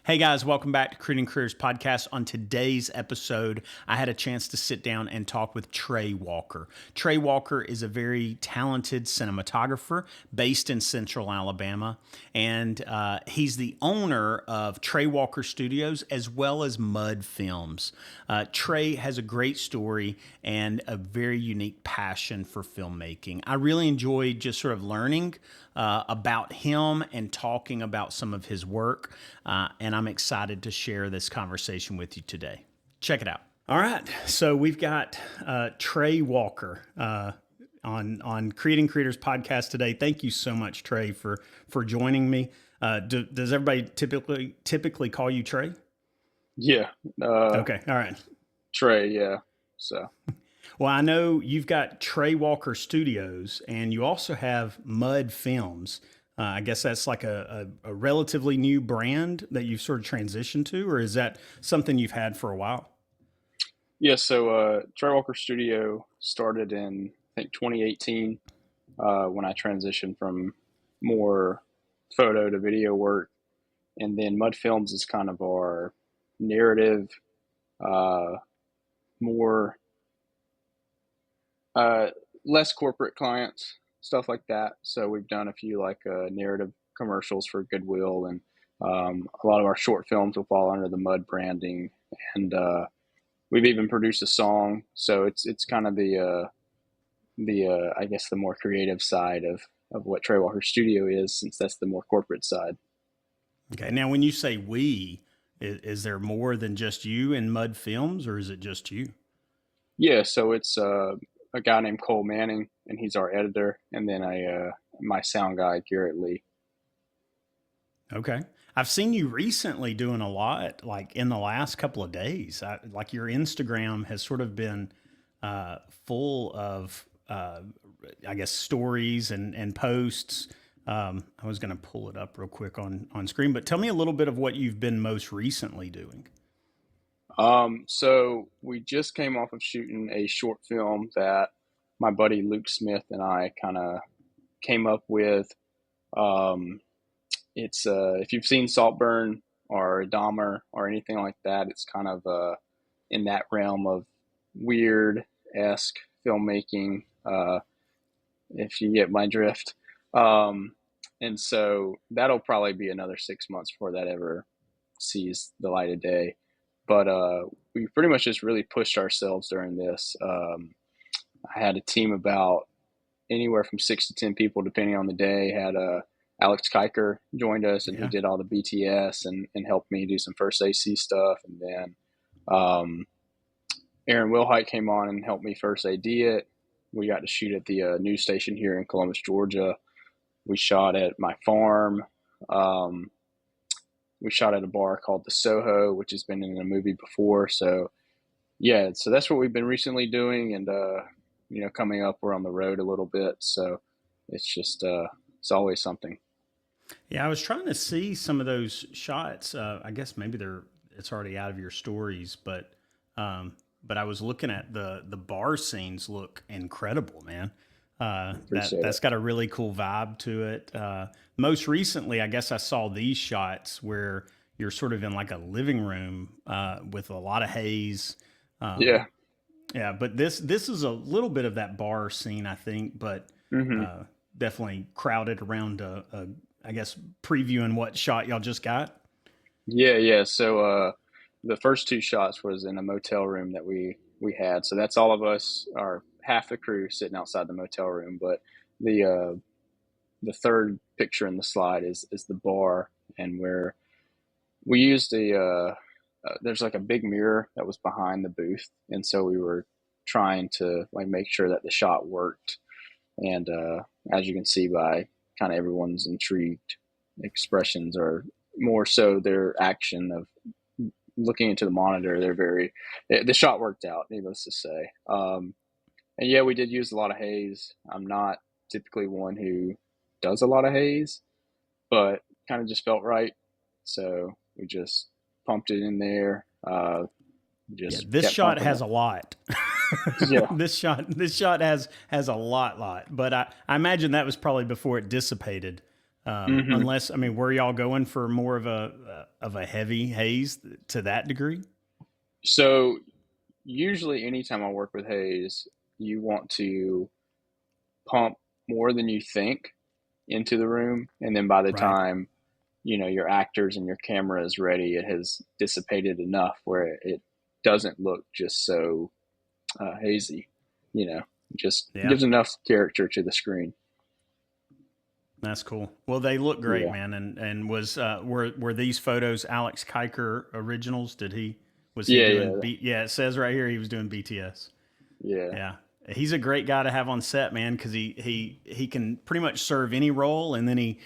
Hey guys, welcome back to Creating Careers Podcast. On today's episode, I had a chance to sit down and talk with Trey Walker. Trey Walker is a very talented cinematographer based in Central Alabama, and he's the owner of Trey Walker Studios as well as Mud Films. Trey has a great story and a very unique passion for filmmaking. I really enjoyed just sort of learning about him and talking about some of his work. And I'm excited to share this conversation with you today. Check it out. All right. So we've got Trey Walker on Creating Creators Podcast today. Thank you so much, Trey, for joining me. Does everybody typically call you Trey? Yeah. Okay. All right. Trey, yeah. So. Well, I know you've got Trey Walker Studios, and you also have Mud Films. I guess that's like a relatively new brand that you've sort of transitioned to, or is that something you've had for a while? Yeah, so Trey Walker Studio started in, I think, 2018 when I transitioned from more photo to video work. And then Mud Films is kind of our narrative, more less corporate clients, stuff like that. So we've done a few like narrative commercials for Goodwill, and a lot of our short films will fall under the Mud branding. And we've even produced a song. So it's kind of the I guess the more creative side of what Trey Walker Studio is, since that's the more corporate side. Okay. Now, when you say we, is there more than just you in Mud Films, or is it just you? Yeah, so it's a guy named Cole Manning, and he's our editor, and then my sound guy Garrett Lee. Okay. I've seen you recently doing a lot, like in the last couple of days. Like your Instagram has sort of been full of, I guess, stories and posts. I was going to pull it up real quick on screen, but tell me a little bit of what you've been most recently doing. So we just came off of shooting a short film that my buddy Luke Smith and I kind of came up with. It's if you've seen Saltburn or Dahmer or anything like that, it's kind of in that realm of weird-esque filmmaking, if you get my drift. And so that'll probably be another 6 months before that ever sees the light of day. But we pretty much just really pushed ourselves during this. I had a team about anywhere from 6 to 10 people, depending on the day. Had Alex Kiker joined us, and he did all the BTS and helped me do some first AC stuff. And then Aaron Wilhite came on and helped me first AD it. We got to shoot at the news station here in Columbus, Georgia. We shot at my farm. We shot at a bar called the Soho, which has been in a movie before. So, yeah, so that's what we've been recently doing. And, coming up, we're on the road a little bit. So it's just, it's always something. Yeah, I was trying to see some of those shots. I guess maybe it's already out of your stories, but I was looking at the bar scenes. Look incredible, man. That's got a really cool vibe to it. Most recently, I guess I saw these shots where you're sort of in like a living room with a lot of haze. Yeah. Yeah, but this is a little bit of that bar scene, I think, but definitely crowded around I guess, previewing what shot y'all just got. Yeah. So the first two shots was in a motel room that we had. So that's all of us, or half the crew, sitting outside the motel room. But the third picture in the slide is the bar, and where we used there's like a big mirror that was behind the booth, and so we were trying to like make sure that the shot worked. And as you can see by kind of everyone's intrigued expressions, are more so their action of looking into the monitor. The shot worked out, needless to say. And yeah, we did use a lot of haze. I'm not typically one who does a lot of haze, but kind of just felt right. So we just pumped it in there. This shot has a lot. Yeah. This shot has a lot. But I imagine that was probably before it dissipated Hmm. Unless, I mean, were y'all going for more of a heavy haze to that degree? So usually, anytime I work with haze, you want to pump more than you think into the room, and then by the Right. time your actors and your camera is ready, it has dissipated enough where it doesn't look just so hazy. You know, just Yeah. gives enough character to the screen. That's cool. Well, they look great, Yeah, man. And was were these photos Alex Kiker originals? Was he yeah, doing yeah, Yeah, it says right here he was doing BTS. yeah, Yeah. He's a great guy to have on set, man, because he can pretty much serve any role, and then he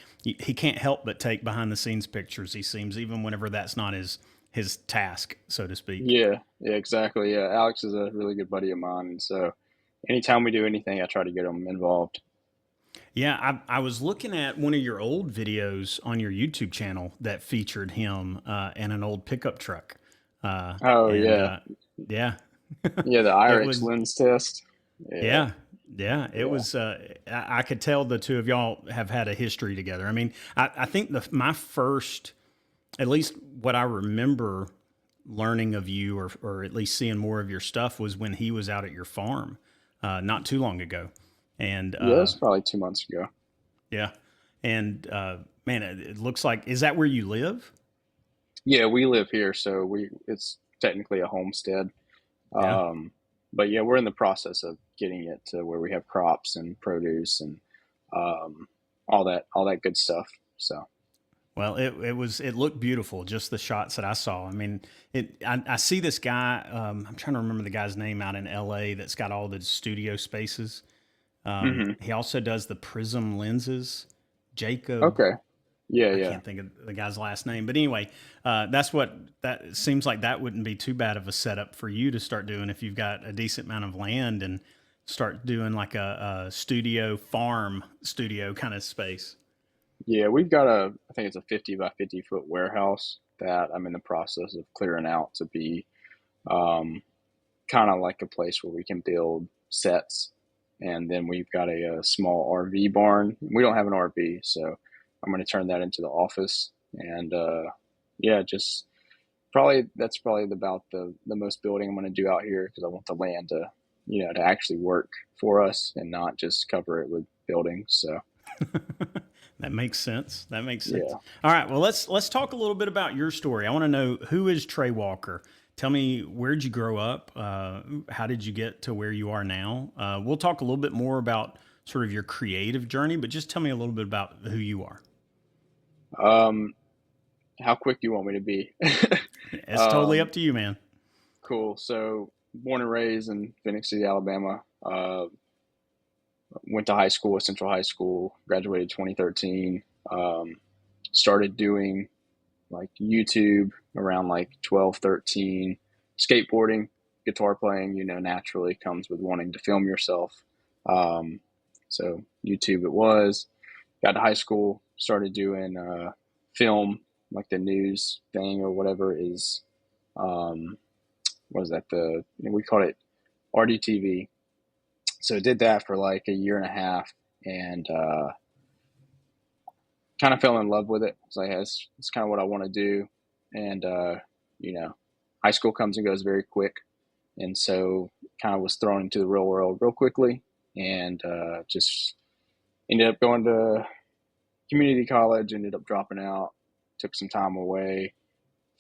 can't help but take behind the scenes pictures. He seems, even whenever that's not his task, so to speak. yeah, exactly. Yeah, Alex is a really good buddy of mine, and so anytime we do anything, I try to get him involved. Yeah, I was looking at one of your old videos on your YouTube channel that featured him in an old pickup truck, Oh and yeah, yeah, yeah, the it IRIX was. lens test. Yeah, Yeah, yeah, it yeah. was. I could tell the two of y'all have had a history together. I mean, I think my first, at least what I remember learning of you, or at least seeing more of your stuff, was when he was out at your farm, not too long ago, and Yeah, it's probably 2 months ago. yeah, and man, it looks like, is that where you live? Yeah, we live here, so we it's technically a homestead. Yeah. Um, but yeah, we're in the process of getting it to where we have crops and produce and um, all that good stuff. So Well, it looked beautiful. Just the shots that I saw. I mean, I see this guy. I'm trying to remember the guy's name out in L.A. that's got all the studio spaces. hmm. He also does the prism lenses. Jacob, Okay, yeah, I yeah, can't think of the guy's last name, but anyway, that seems like that wouldn't be too bad of a setup for you to start doing if you've got a decent amount of land and start doing like a studio farm studio kind of space. yeah. We've got I think it's a 50 by 50 foot warehouse that I'm in the process of clearing out to be um, kind of like a place where we can build sets. And then we've got a small RV barn. We don't have an RV, so I'm going to turn that into the office. And yeah, just probably that's probably about the most building I'm going to do out here because I want the land to to actually work for us and not just cover it with buildings. So That makes sense. That makes sense. yeah. All right. Well, let's talk a little bit about your story. I want to know, who is Trey Walker. Tell me, where'd you grow up? How did you get to where you are now? We'll talk a little bit more about sort of your creative journey, but just tell me a little bit about who you are. Um, how quick do you want me to be? It's totally um, up to you, man. cool. So born and raised in Phoenix City, Alabama. Went to high school at Central High School. Graduated 2013. Um, started doing like YouTube around like 12, 13. Skateboarding, guitar playing, naturally comes with wanting to film yourself. Um, so YouTube it was. Got to high school, started doing film, like the news thing or whatever is. Um, what is that? We called it RDTV. So did that for like a year and a half, and kind of fell in love with it. It's like it's kind of what I want to do, and you know, high school comes and goes very quick, and so kind of was thrown into the real world real quickly, and just ended up going to community college. Ended up dropping out, took some time away,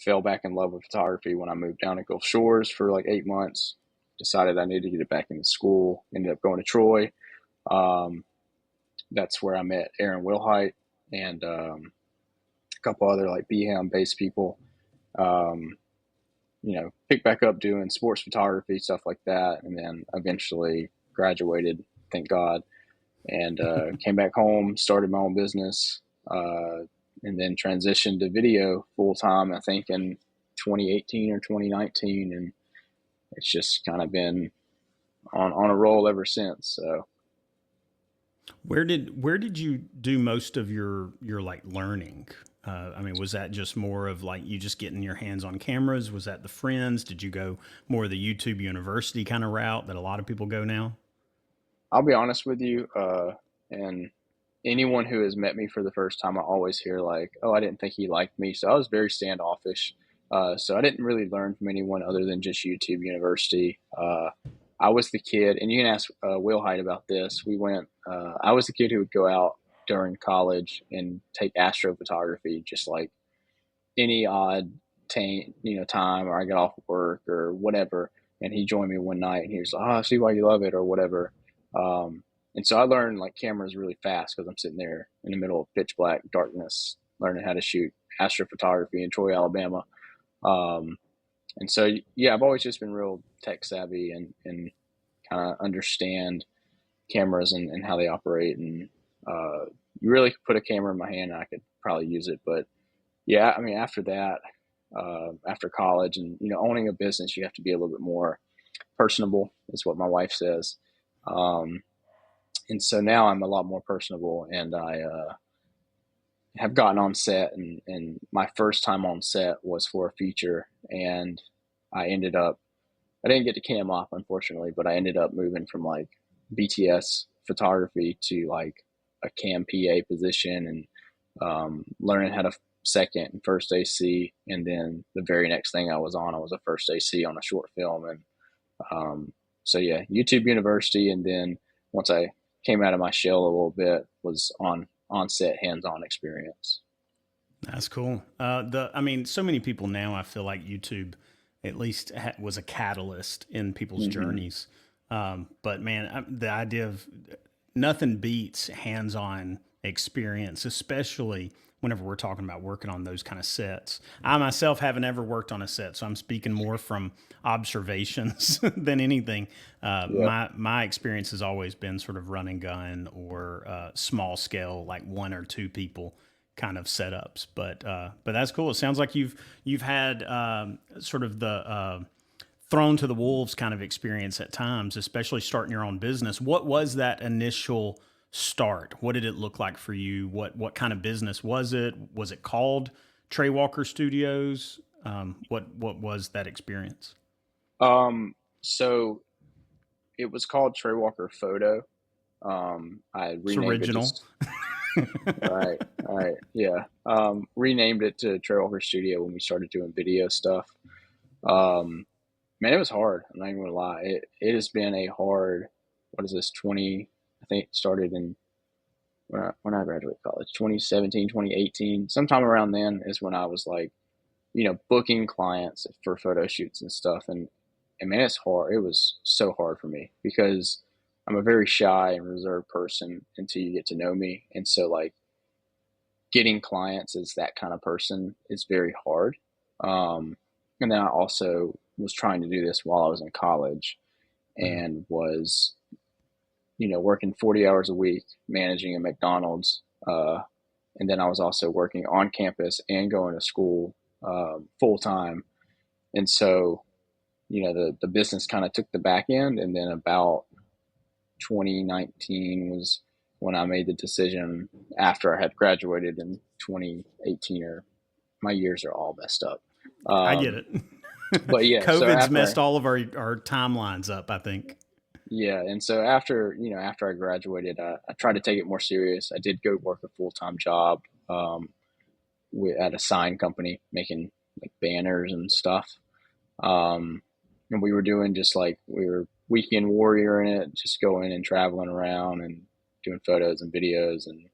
fell back in love with photography when I moved down to Gulf Shores for like 8 months. Decided I needed to get it back into school. Ended up going to Troy. Um, that's where I met Aaron Wilhite and a couple other like BHAM based people. Um, picked back up doing sports photography, stuff like that, and then eventually graduated, thank God, and came back home, started my own business, and then transitioned to video full time, I think in 2018 or 2019. And it's just kind of been on a roll ever since. So Where did you do most of your like learning? I mean, was that just more of like you just getting your hands on cameras? Was that the friends? Did you go more of the YouTube University kind of route that a lot of people go now? I'll be honest with you, and anyone who has met me for the first time, I always hear like, "Oh, I didn't think he liked me." So I was very standoffish. So I didn't really learn from anyone other than just YouTube University. I was the kid, and you can ask Will Height about this. We went. I was the kid who would go out during college and take astrophotography, just like any odd time, or I got off work or whatever. And he joined me one night, and he was like, "Oh, I see why you love it," or whatever. And so I learned like cameras really fast because I'm sitting there in the middle of pitch black darkness, learning how to shoot astrophotography in Troy, Alabama. Um, and so yeah, I've always just been real tech savvy and kind of understand cameras and how they operate. And you really could put a camera in my hand, and I could probably use it. But yeah, I mean, after that, after college and owning a business, you have to be a little bit more personable, is what my wife says. Um, and so now I'm a lot more personable, and I have gotten on set, and my first time on set was for a feature, and I ended up I didn't get to cam off, unfortunately, but I ended up moving from like BTS photography to like a cam PA position, and learning how to second and first AC. And then the very next thing I was a first AC on a short film. And so, yeah, YouTube University. And then once I came out of my shell a little bit, was on set hands on experience. That's cool. I mean, so many people now. I feel like YouTube, at least, was a catalyst in people's Hmm. journeys. But man, the idea of nothing beats hands-on experience, especially whenever we're talking about working on those kind of sets. I myself haven't ever worked on a set, so I'm speaking more from observations than anything. Yeah. My experience has always been sort of run and gun or small scale, like one or two people kind of setups. But that's cool. It sounds like you've had sort of the thrown to the wolves kind of experience at times, especially starting your own business. What was that initial start? What did it look like for you? What kind of business was it? Was it called Trey Walker Studios? What was that experience? So it was called Trey Walker Photo. I It's renamed it original. just right, right, yeah. Renamed it to Trey Walker Studio when we started doing video stuff. Um, Man, it was hard. I'm not even gonna lie. It has been a hard. What is this? 20. I think it started in when I graduated college. 2017, 2018. Sometime around then is when I was like, booking clients for photo shoots and stuff. And man, it's hard. It was so hard for me because I'm a very shy and reserved person until you get to know me. And so like getting clients as that kind of person is very hard. Um, and then I also was trying to do this while I was in college Mhm. and was, working 40 hours a week managing a McDonald's. And then I was also working on campus and going to school full time. And so, the business kind of took the back end. And then about 2019 was when I made the decision after I had graduated in 2018, or my years are all messed up. I get Um, it. but yeah, so COVID's messed after all of our timelines up, I think. yeah, and so after I graduated, I tried to take it more serious. I did go work a full time job at a sign company making like banners and stuff. And we were doing just like we were weekend warrior in it, just going and traveling around and doing photos and videos and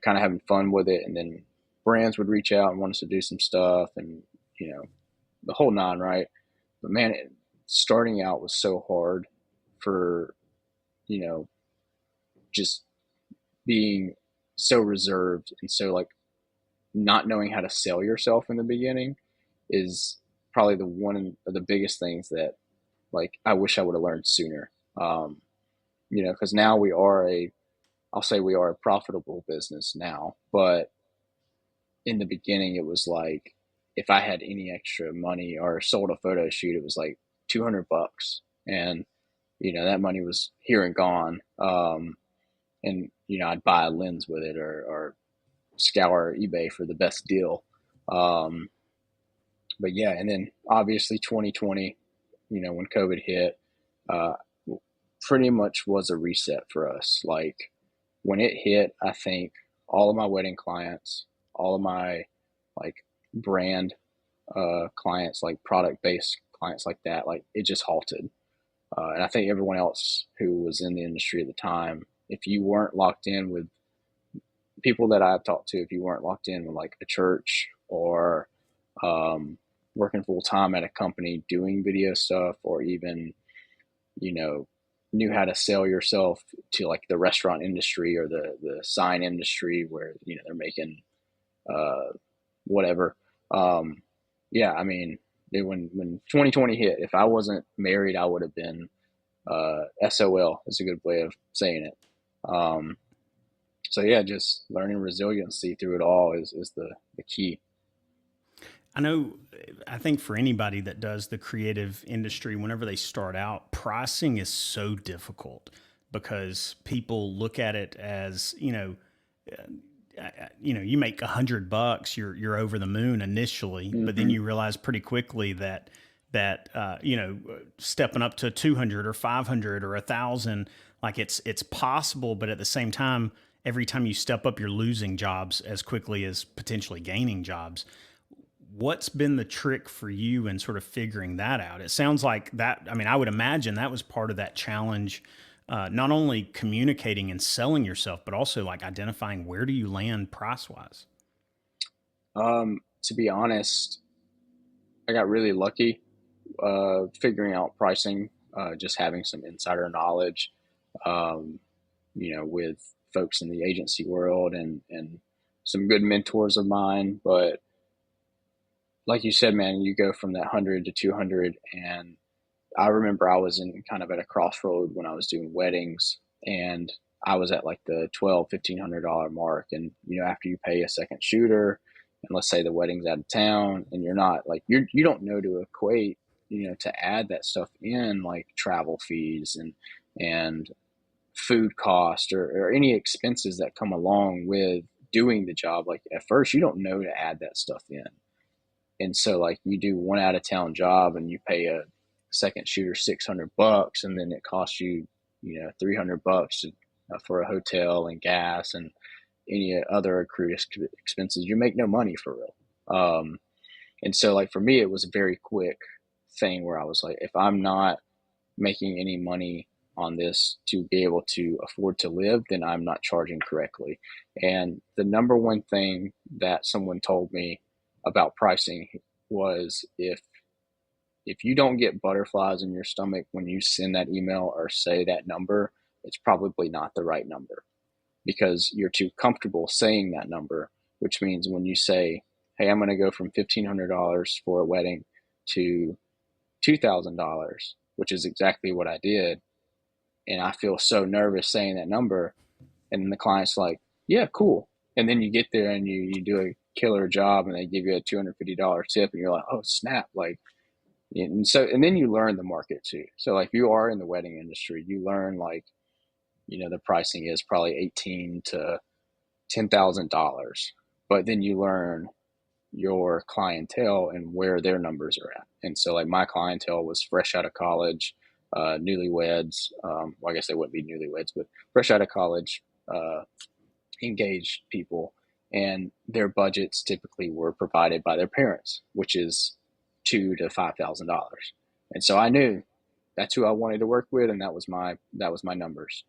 kind of having fun with it. And then brands would reach out and want us to do some stuff, and you know the whole nine, right? But man, starting out was so hard for you know just being so reserved and so like not knowing how to sell yourself in the beginning is probably the one of the biggest things that like I wish I would have learned sooner. Um, because now I'll say we are a profitable business now, but in the beginning it was like if I had any extra money or sold a photo shoot, it was like $200, and that money was here and gone. And I'd buy a lens with it, or scour eBay for the best deal. Um, but yeah, and then obviously 2020, when COVID hit, uh, pretty much was a reset for us. Like when it hit, I think all of my wedding clients, all of my like brand clients, like product based clients like that, like it just halted. And I think everyone else who was in the industry at the time, if you weren't locked in with people that I've talked to, if you weren't locked in with like a church or um, working full time at a company doing video stuff, or even, you know, knew how to sell yourself to like the restaurant industry or the sign industry where, you know, they're making uh, whatever. Um, yeah, I mean, when 2020 hit, if I wasn't married, I would have been SOL is a good way of saying it. Um, so yeah, just learning resiliency through it all is the key. I know, I think for anybody that does the creative industry, whenever they start out, pricing is so difficult because people look at it as, you make $100, you're over the moon initially, but then Mm-hmm. you realize pretty quickly that stepping up to 200 or 500 or 1,000, like it's possible, but at the same time, every time you step up, you're losing jobs as quickly as potentially gaining jobs. What's been the trick for you in sort of figuring that out? It sounds like that. I mean, I would imagine that was part of that challenge, not only communicating and selling yourself, but also like identifying where do you land price wise. To be honest, I got really lucky figuring out pricing, just having some insider knowledge, um, with folks in the agency world and some good mentors of mine. But like you said, man, you go from that 100 to 200. And I remember I was in kind of at a crossroad when I was doing weddings, and I was at like the $1,200-$1,500 mark. And, after you pay a second shooter, and let's say the wedding's out of town and you're not like, you don't know to equate, to add that stuff in, like travel fees and food cost, or any expenses that come along with doing the job. Like at first you don't know to add that stuff in. And so like you do one out of town job and you pay a second shooter $600, and then it costs you, $300 for a hotel and gas and any other accrued expenses. You make no money for real. And so like for me, it was a very quick thing where I was like, if I'm not making any money on this to be able to afford to live, then I'm not charging correctly. And the number one thing that someone told me about pricing was, if you don't get butterflies in your stomach when you send that email or say that number, it's probably not the right number, because you're too comfortable saying that number, which means when you say, hey, I'm going to go from $1,500 for a wedding to $2,000, which is exactly what I did. And I feel so nervous saying that number. And then the client's like, yeah, cool. And then you get there and you do a killer job and they give you a $250 tip and you're like, oh, snap. Like, and then you learn the market too. So like you are in the wedding industry, you learn like, the pricing is probably 18 to $10,000, but then you learn your clientele and where their numbers are at. And so like my clientele was fresh out of college, newlyweds. Well, I guess they wouldn't be newlyweds, but fresh out of college, uh, engaged people, and their budgets typically were provided by their parents, which is $2,000 to $5,000. And so I knew that's who I wanted to work with, and that was my numbers.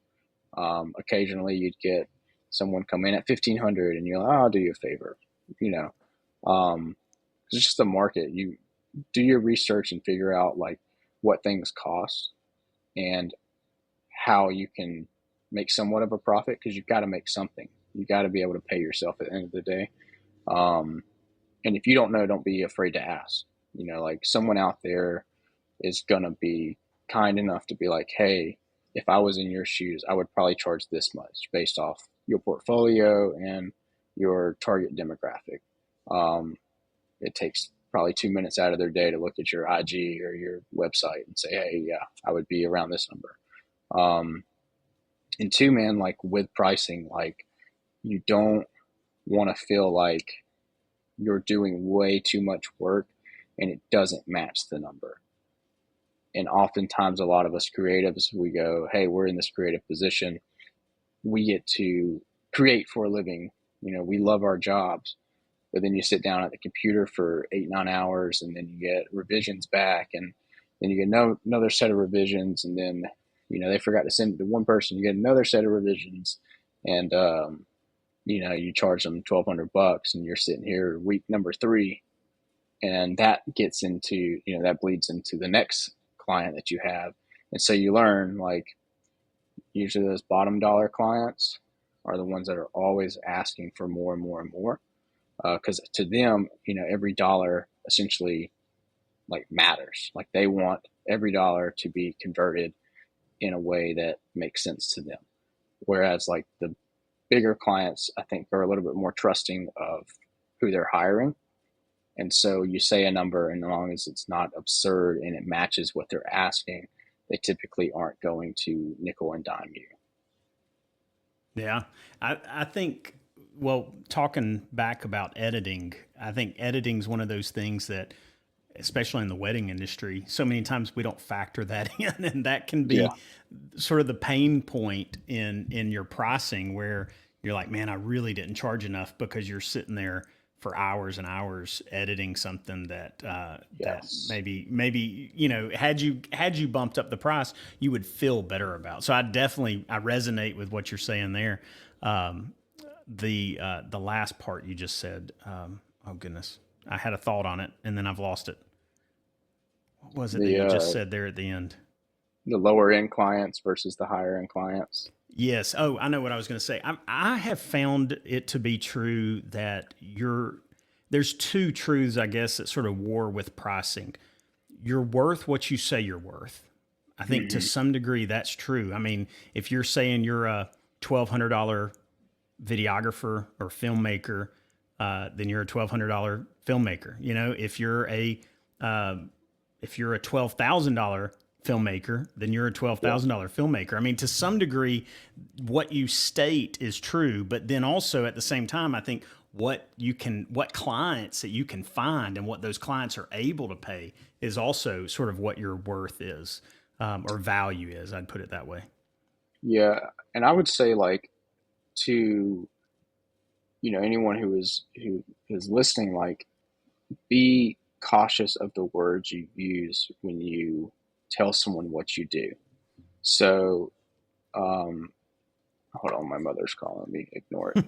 Occasionally, you'd get someone come in at 1,500, and you're like, oh, I'll do you a favor, you know. It's just the market. You do your research and figure out like what things cost and how you can make somewhat of a profit, because you've got to make something. You got to be able to pay yourself at the end of the day. Um, and if you don't know, don't be afraid to ask. Like someone out there is gonna be kind enough to be like, hey, if I was in your shoes, I would probably charge this much based off your portfolio and your target demographic. Um, it takes probably 2 minutes out of their day to look at your IG or your website and say, hey, yeah, I would be around this number. Um, and two, man, like with pricing, like you don't want to feel like you're doing way too much work and it doesn't match the number. And oftentimes, a lot of us creatives, we go, hey, we're in this creative position. we get to create for a living. We love our jobs, but then you sit down at the computer for 8, 9 hours, and then you get revisions back, and then you get another set of revisions, and then they forgot to send it to one person. You get another set of revisions, and you charge them $1,200, and you're sitting here week number 3, and that gets into that bleeds into the next client that you have, and so you learn, like, usually those bottom dollar clients are the ones that are always asking for more and more and more, because to them, every dollar essentially like matters. Like, they want every dollar to be converted in a way that makes sense to them. Whereas like the bigger clients, I think, are a little bit more trusting of who they're hiring. And so you say a number, and as long as it's not absurd and it matches what they're asking, they typically aren't going to nickel and dime you. Yeah. I think, well, talking back about editing, I think editing is one of those things that, especially in the wedding industry, so many times we don't factor that in. And that can Yeah. be sort of the pain point in your pricing, where you're like, man, I really didn't charge enough, because you're sitting there for hours and hours editing something that that Yes. maybe had you bumped up the price, you would feel better about. So I resonate with what you're saying there. Um, the last part you just said, oh goodness, I had a thought on it and then I've lost it. What was it that The you just uh, said there at the end? the lower end clients versus the higher end clients. Yes. Oh, I know what I was going to say. I have found it to be true that there's two truths, I guess, that sort of war with pricing. You're worth what you say you're worth. I think to Mm-hmm. some degree that's true. I mean, if you're saying you're a $1,200 videographer or filmmaker, then you're a $1,200 filmmaker. Uh, if you're a $12,000 filmmaker, then you're a Yep. $12,000 filmmaker. I mean, to some degree, what you state is true, but then also at the same time, I think what clients that you can find and what those clients are able to pay is also sort of what your worth is, or value is. I'd put it that way. Yeah, and I would say, like, to anyone who is listening, like, be cautious of the words you use when you tell someone what you do. So, um, hold on, my mother's calling me. Ignore it.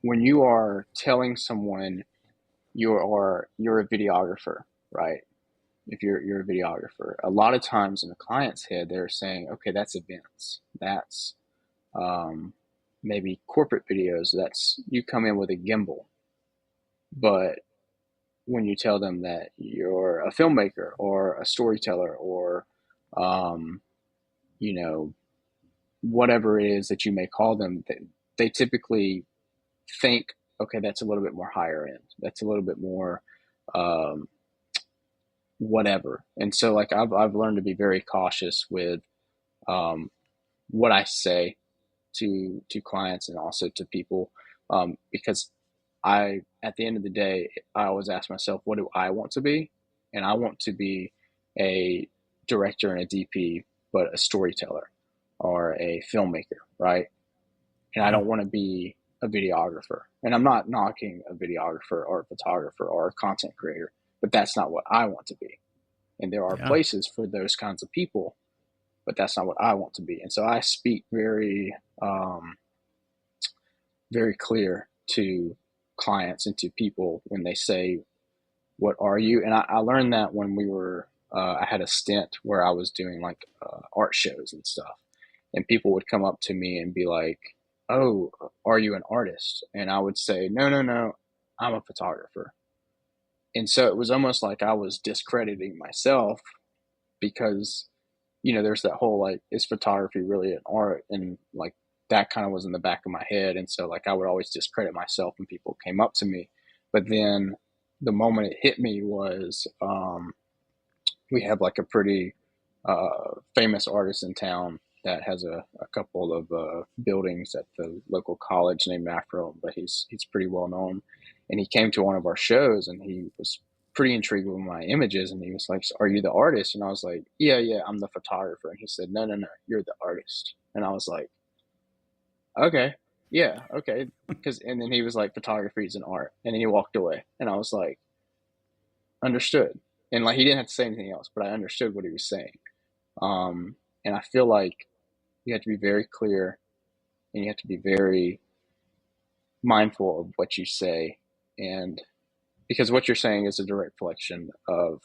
When you are telling someone you're a videographer, right? If you're a videographer, a lot of times in the client's head, they're saying, okay, that's events. That's um, maybe corporate videos. That's you come in with a gimbal. But when you tell them that you're a filmmaker or a storyteller or um, you know whatever it is that you may call them, they typically think, okay, that's a little bit more higher end. That's a little bit more um, whatever. And so, like, I've learned to be very cautious with um, what I say to clients and also to people, because at the end of the day, I always ask myself, what do I want to be? And I want to be a director and a DP, but a storyteller or a filmmaker, right? And I Yeah. don't want to be a videographer. And I'm not knocking a videographer or a photographer or a content creator, but that's not what I want to be. And there are Yeah. places for those kinds of people, but that's not what I want to be. And so I speak very clear to clients and to people when they say, "What are you?" And I learned that when I had a stint where I was doing, like, art shows and stuff, and people would come up to me and be like, "Oh, are you an artist?" And I would say, "No, no, no, I'm a photographer." And so it was almost like I was discrediting myself, because there's that whole, like, is photography really an art? And, like, that kind of was in the back of my head. And so, like, I would always discredit myself when people came up to me. But then the moment it hit me was, we have, like, a pretty famous artist in town that has a couple of buildings at the local college named after him, but he's pretty well known. And he came to one of our shows, and he was pretty intrigued with my images, and he was like, "So are you the artist?" And I was like, "Yeah, yeah, I'm the photographer." And he said, "No, no, no, you're the artist." And I was like, Okay. Yeah. Okay. Because, and then he was like, photography is an art. And then he walked away. And I was like, understood. And like, he didn't have to say anything else, but I understood what he was saying. And I feel like you have to be very clear and you have to be very mindful of what you say. And because what you're saying is a direct reflection of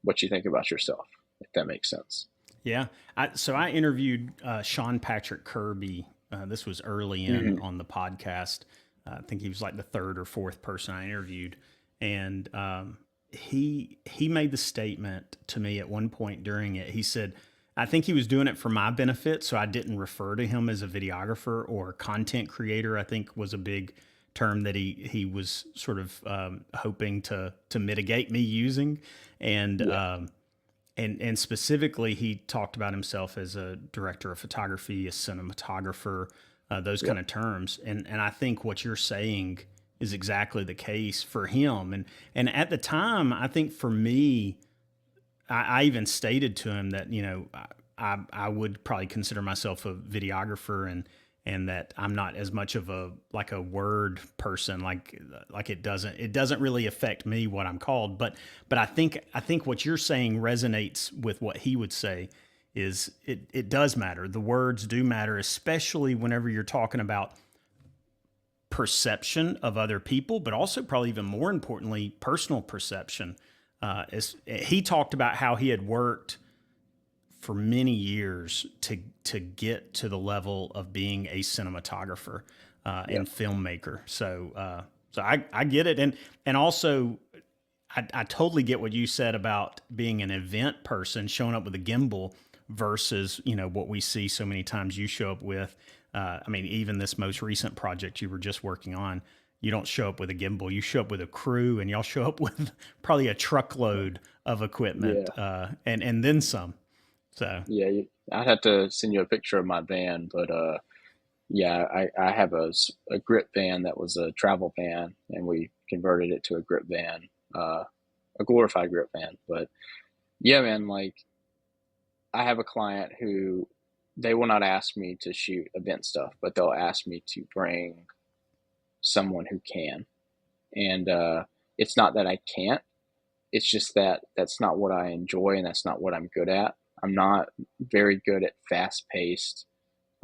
what you think about yourself, if that makes sense. Yeah. So I interviewed Sean Patrick Kirby. This was early in Hmm. on the podcast. I think he was like the third or fourth person I interviewed, and he made the statement to me at one point during it. He said, "I think he was doing it for my benefit, so I didn't refer to him as a videographer or content creator." I think was a big term that he was sort of hoping to mitigate me using, and Yeah. and specifically, he talked about himself as a director of photography, a cinematographer, those Yeah. kind of terms. And I think what you're saying is exactly the case for him. And at the time, I think for me, I even stated to him that I would probably consider myself a videographer and that I'm not as much of a like a word person like it doesn't really affect me what I'm called, but I think what you're saying resonates with what he would say is it does matter. The words do matter, especially whenever you're talking about perception of other people, but also probably even more importantly, personal perception. As he talked about how he had worked for many years to get to the level of being a cinematographer Yeah. and filmmaker. So I get it, and also I totally get what you said about being an event person, showing up with a gimbal versus what we see so many times you show up with. I mean, even this most recent project you were just working on, you don't show up with a gimbal. You show up with a crew, and y'all show up with probably a truckload of equipment, Yeah. and then some. So Yeah. I'd have to send you a picture of my van, but yeah, I have a grip van that was a travel van, and we converted it to a grip van, a glorified grip van. But yeah, man, like I have a client who they will not ask me to shoot event stuff, but they'll ask me to bring someone who can. And it's not that I can't, it's just that that's not what I enjoy and that's not what I'm good at. I'm not very good at fast paced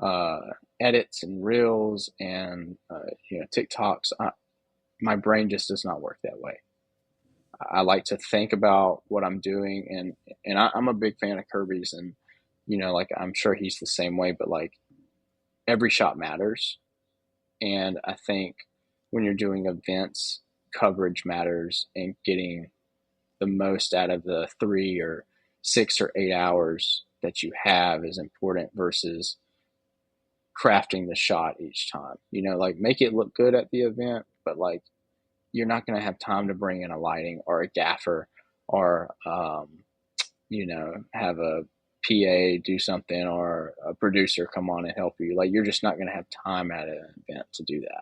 uh, edits and reels and TikToks. My brain just does not work that way. I like to think about what I'm doing, and I'm a big fan of Kirby's, and like I'm sure he's the same way. But like every shot matters, and I think when you're doing events, coverage matters, and getting the most out of the 3 or 6 or 8 hours that you have is important versus crafting the shot each time. Like make it look good at the event, but like you're not going to have time to bring in a lighting or a gaffer or have a PA do something or a producer come on and help you. Like you're just not going to have time at an event to do that.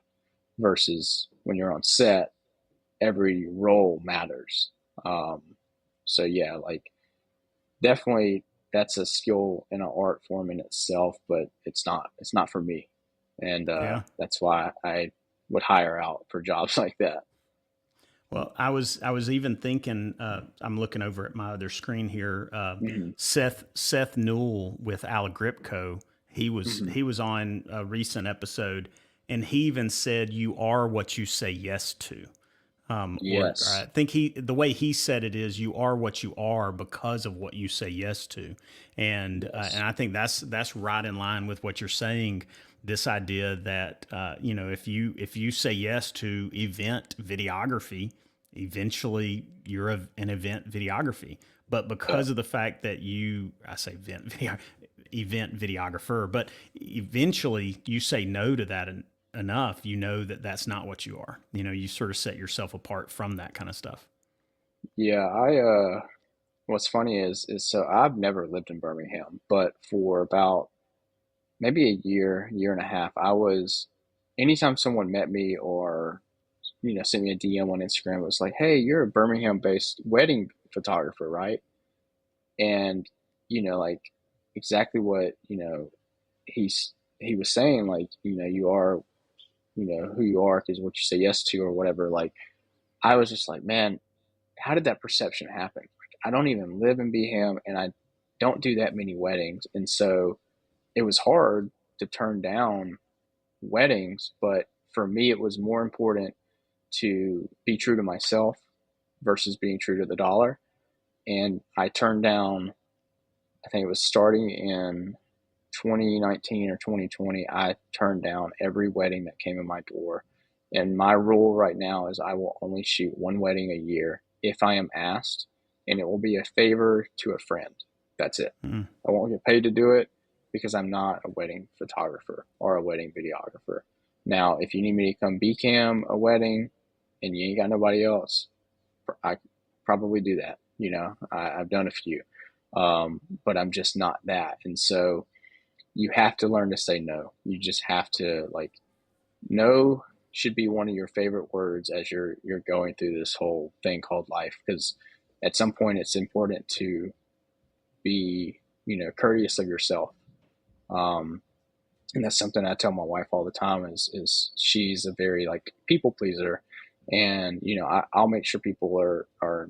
Versus when you're on set, every role matters. Um, so yeah, like definitely that's a skill and an art form in itself, but it's not for me, and yeah. that's why I would hire out for jobs like that. Well, I was even thinking. I'm looking over at my other screen here. Hmm. Seth Newell with Alagripco. He was Hmm. he was on a recent episode, and he even said, "You are what you say yes to." Or I Yes. think the way he said it is, "You are what you are because of what you say yes to," and Yes. I think that's right in line with what you're saying. This idea that if you say yes to event videography, eventually you're an event videography. But Yeah. because of the fact that I say event videographer, but eventually you say no to that enough, you know that that's not what you are. You sort of set yourself apart from that kind of stuff. Yeah. What's funny is so I've never lived in Birmingham, but for about maybe a year and a half, anytime someone met me or sent me a DM on Instagram, it was like, "Hey, you're a Birmingham-based wedding photographer, right?" And like exactly what he's he was saying like, you are, who you are because what you say yes to or whatever. Like, I was just like, man, how did that perception happen? I don't even live in BHAM and I don't do that many weddings. And so it was hard to turn down weddings, but for me, it was more important to be true to myself versus being true to the dollar. And I turned down, I think it was starting in 2019 or 2020, I turned down every wedding that came in my door. And my rule right now is I will only shoot one wedding a year if I am asked, and it will be a favor to a friend. That's it. Mm. I won't get paid to do it because I'm not a wedding photographer or a wedding videographer. Now, if you need me to come B-cam a wedding and you ain't got nobody else, I probably do that. I've done a few, but I'm just not that. And so you have to learn to say no. You just have to, like, no should be one of your favorite words as you're going through this whole thing called life, because at some point it's important to be, courteous of yourself. Um, and that's something I tell my wife all the time is she's a very like people pleaser, and I'll make sure people are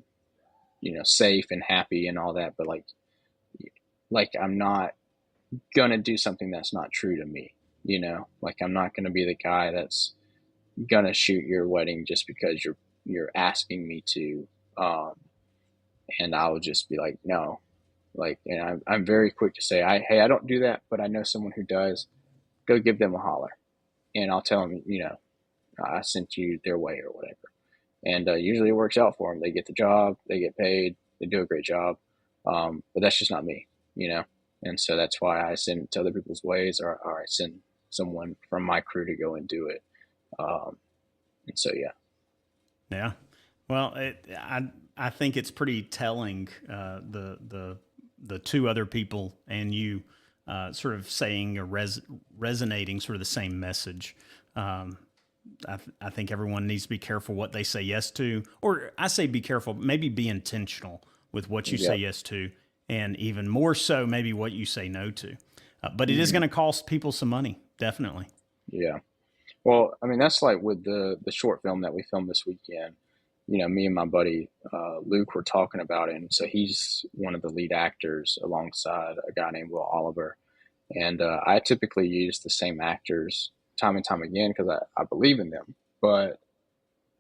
safe and happy and all that, but like I'm not gonna do something that's not true to me. Like I'm not gonna be the guy that's gonna shoot your wedding just because you're asking me to, um, and I'll just be like no, like, and I'm very quick to say hey, I don't do that, but I know someone who does. Go give them a holler, and I'll tell them I sent you their way or whatever, and usually it works out for them. They get the job, they get paid, they do a great job, but that's just not me, and so that's why I send to other people's ways, or I send someone from my crew to go and do it. Um, and so, yeah. Yeah. Well, I think it's pretty telling, the two other people and you sort of saying or resonating sort of the same message. Um, I think everyone needs to be careful what they say yes to, or I say be careful, maybe be intentional with what you say Yep. yes to, and even more so, maybe what you say no to. But it is Hmm. going to cost people some money, definitely. Yeah. Well, I mean, that's like with the short film that we filmed this weekend. Me and my buddy Luke were talking about it, and so he's one of the lead actors alongside a guy named Will Oliver. And I typically use the same actors time and time again because I believe in them. But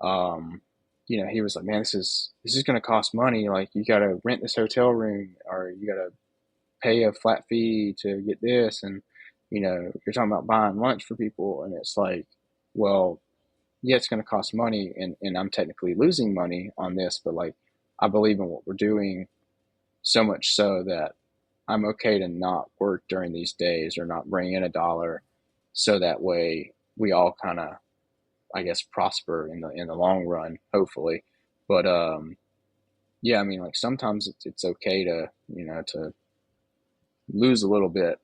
um, he was like, "Man, this is going to cost money. Like, you got to rent this hotel room, or you got to pay a flat fee to get this, and you're talking about buying lunch for people." And it's like, well, yeah, it's going to cost money, and I'm technically losing money on this, but like, I believe in what we're doing so much so that I'm okay to not work during these days or not bring in a dollar, so that way we all kind of, I guess, prosper in the long run, hopefully. But yeah, I mean, like sometimes it's okay to to lose a little bit,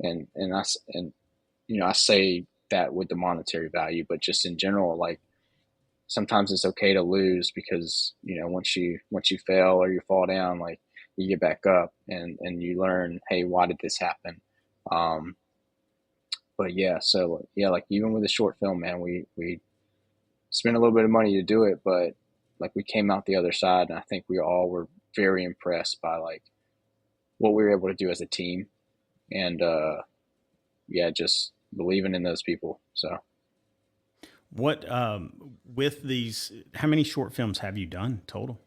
and I say that with the monetary value, but just in general, like sometimes it's okay to lose because once you fail or you fall down, like you get back up and you learn, hey, why did this happen? Um, but yeah, so yeah, like even with the short film, man, we spent a little bit of money to do it, but like we came out the other side, and I think we all were very impressed by like what we were able to do as a team, and yeah, just believing in those people. So What with these? How many short films have you done total?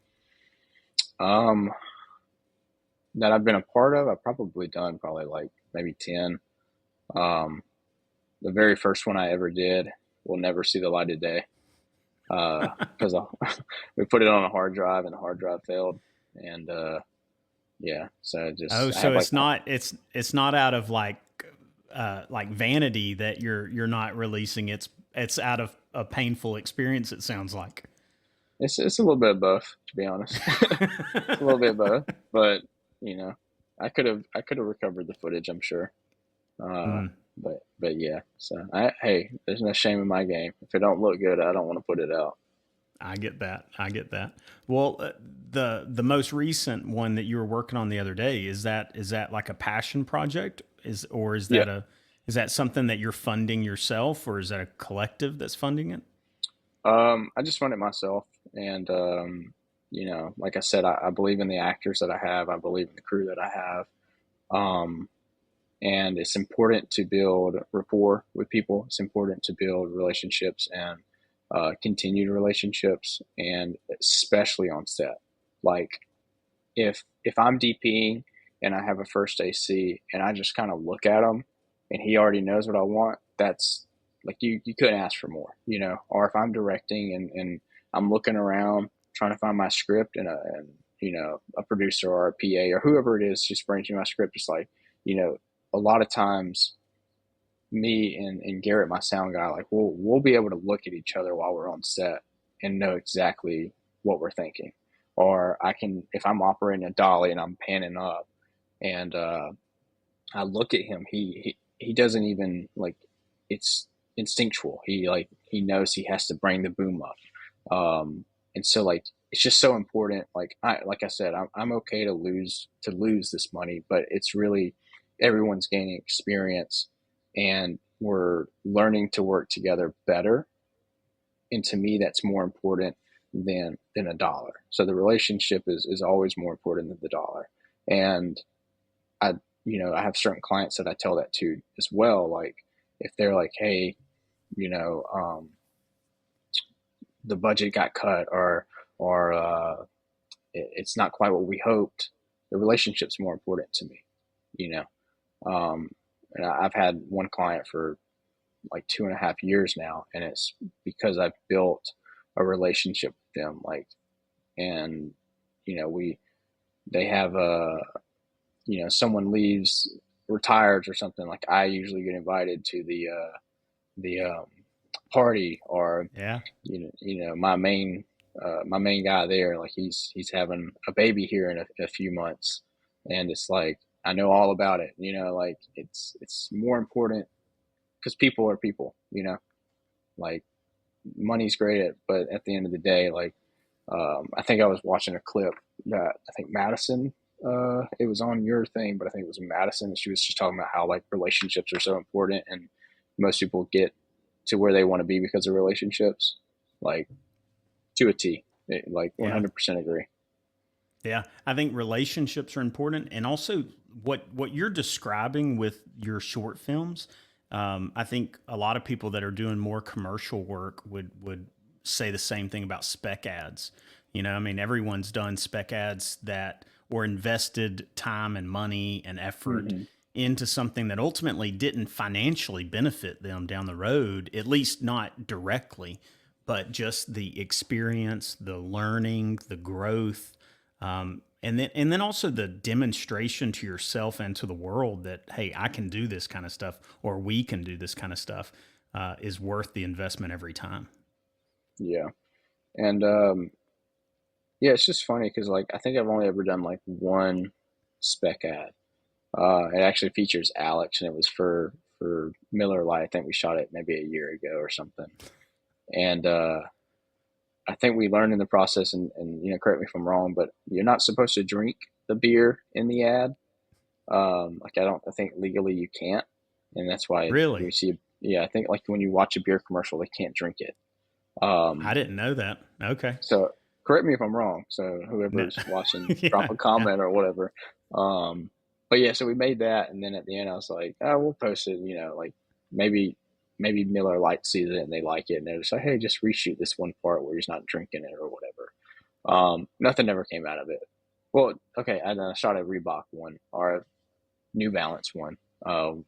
um, that I've been a part of, I've probably done probably like maybe 10. Um, the very first one I ever did will never see the light of day because we put it on a hard drive and the hard drive failed, and yeah, so Oh, just I so have like it's not out of like vanity that you're not releasing. It's out of a painful experience. It sounds like. it's a little bit of both, to be honest. It's a little bit of both, but you know, I could have recovered the footage, I'm sure. Uh, Mm, but yeah, so hey, there's no shame in my game. If it don't look good, I don't want to put it out. I get that. I get that. Well, the most recent one that you were working on the other day, is that like a passion project? Is or is Yeah, that a Is that something that you're funding yourself, or is that a collective that's funding it? I just run it myself, and like I said, I believe in the actors that I have. I believe in the crew that I have, um, and it's important to build rapport with people. It's important to build relationships and continued relationships, and especially on set. Like if I'm DPing and I have a first AC and I just kind of look at him and he already knows what I want, that's like you couldn't ask for more, you know. Or if I'm directing and I'm looking around trying to find my script and a producer or a PA or whoever it is just brings me my script, just like, you know, a lot of times me and Garrett, my sound guy, like we'll be able to look at each other while we're on set and know exactly what we're thinking. Or I can, if I'm operating a dolly and I'm panning up and I look at him, he doesn't even like, it's instinctual. He knows he has to bring the boom up, and so like it's just so important. Like I said, I'm okay to lose this money, but it's really everyone's gaining experience, and we're learning to work together better. And to me, that's more important than a dollar. So the relationship is always more important than the dollar. And I, I have certain clients that I tell that to as well. Like if they're like, hey, you know, the budget got cut or it's not quite what we hoped, the relationship's more important to me, you know. And I've had one client for like 2.5 years now, and it's because I've built a relationship with them. Like, and we they have a someone leaves, retires or something. Like I usually get invited to the party, or Yeah. my main guy there, like he's having a baby here in a few months, and it's like I know all about it. Like it's more important because people are people. Like money's great but at the end of the day, like I think I was watching a clip that I think Madison, it was on your thing, but I think it was Madison. And she was just talking about how like relationships are so important, and most people get to where they want to be because of relationships, like to a T. Like Yeah. 100% agree. Yeah, I think relationships are important, and also what you're describing with your short films. I think a lot of people that are doing more commercial work would say the same thing about spec ads. I mean, everyone's done spec ads that or invested time and money and effort Mm-hmm. into something that ultimately didn't financially benefit them down the road, at least not directly, but just the experience, the learning, the growth, and then also the demonstration to yourself and to the world that, hey, I can do this kind of stuff, or we can do this kind of stuff, is worth the investment every time. Yeah. And yeah, it's just funny because like I think I've only ever done like one spec ad. It actually features Alex, and it was for Miller Lite. I think we shot it maybe a year ago or something. And I think we learned in the process, and correct me if I'm wrong, but you're not supposed to drink the beer in the ad. Like I think legally you can't, and that's why Really, we see. Yeah, I think like when you watch a beer commercial, they can't drink it. I Um, didn't know that. Okay, so correct me if I'm wrong. So no, whoever's watching, drop yeah, a yeah, comment or whatever. Um, but yeah, so we made that, and then at the end, I was like, oh, we'll post it. Like maybe Miller Lite sees it and they like it, and they're just like, hey, just reshoot this one part where he's not drinking it or whatever. Nothing ever came out of it. Well, okay, I shot a Reebok one or a New Balance one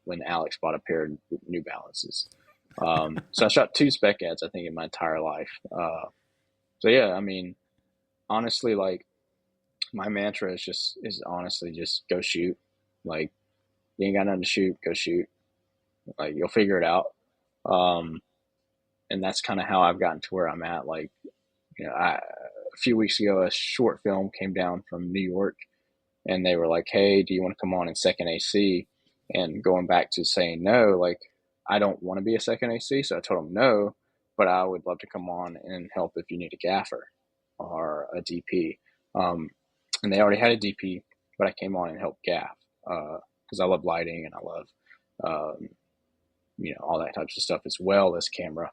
when Alex bought a pair of New Balances. So I shot two spec ads, I think, in my entire life. So yeah, I mean, honestly, like my mantra is honestly just go shoot. Like you ain't got nothing to shoot, go shoot. Like you'll figure it out. Um, and that's kind of how I've gotten to where I'm at. Like a few weeks ago, a short film came down from New York, and they were like, "Hey, do you want to come on in second AC?" And going back to saying no, like I don't want to be a second AC, so I told them no, but I would love to come on and help if you need a gaffer or a DP. Um, and they already had a DP, but I came on and helped gaff because I love lighting and I love all that types of stuff as well as camera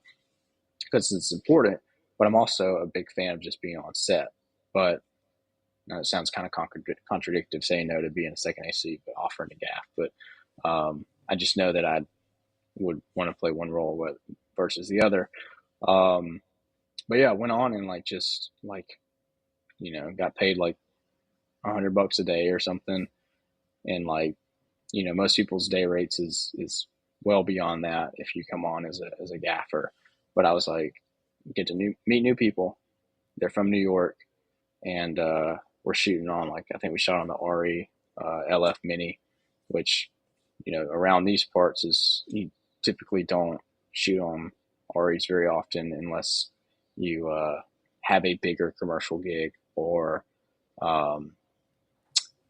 because it's important. But I'm also a big fan of just being on set. But it sounds kind of contradictory saying no to being a second AC, but offering a gaff. But I just know that I would want to play one role versus the other. Um, but yeah, I went on and just got paid like $100 a day or something, and most people's day rates is well beyond that if you come on as a gaffer. But I was like, get to meet new people. They're from New York, and we're shooting on I think we shot on the RE LF Mini, which around these parts is you typically don't shoot on REs very often unless you have a bigger commercial gig or um,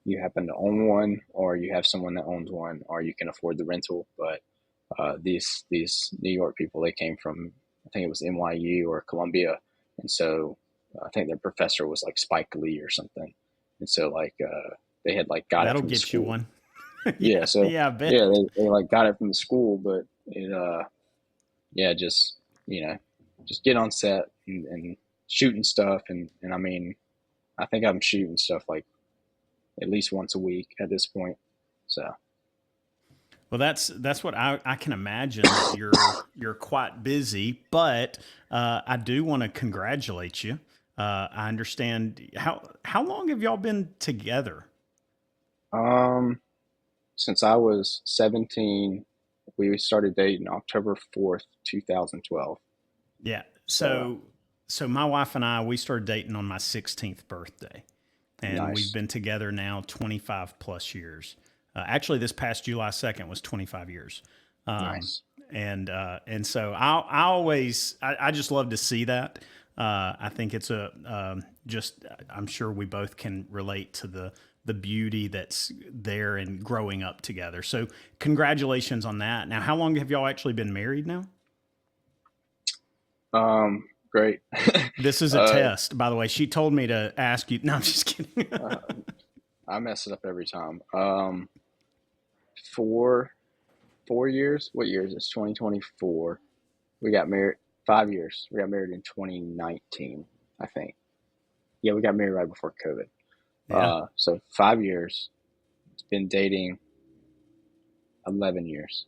you happen to own one, or you have someone that owns one, or you can afford the rental. But these New York people, they came from, I think it was NYU or Columbia, and so I think their professor was like Spike Lee or something, and so they had got it That'll from the get you school. one. Yeah, Yeah, so yeah, I bet. yeah, they got it from the school, but it yeah, just just get on set and shooting stuff, and I mean, I think I'm shooting stuff at least once a week at this point. So Well, that's what I can imagine that you're quite busy, but I do want to congratulate you. I understand how long have y'all been together? um, since I was 17, we started dating October 4th, 2012. Yeah. So So my wife and I we started dating on my 16th birthday, and we've nice, been together now 25 plus years. Actually, this past July 2nd was 25 years. Um, nice. and so I always I just love to see that. I think it's a just I'm sure we both can relate to the beauty that's there and growing up together. So congratulations on that. Now, how long have y'all actually been married now? Great. This is a uh, test, by the way. She told me to ask you. No, I'm just kidding. uh, I mess it up every time. 4 4 years. What year is this? 2024. We got married 5 years. We got married in 2019, I think. Yeah, we got married right before COVID. Yeah. So 5 years. It's been dating 11 years.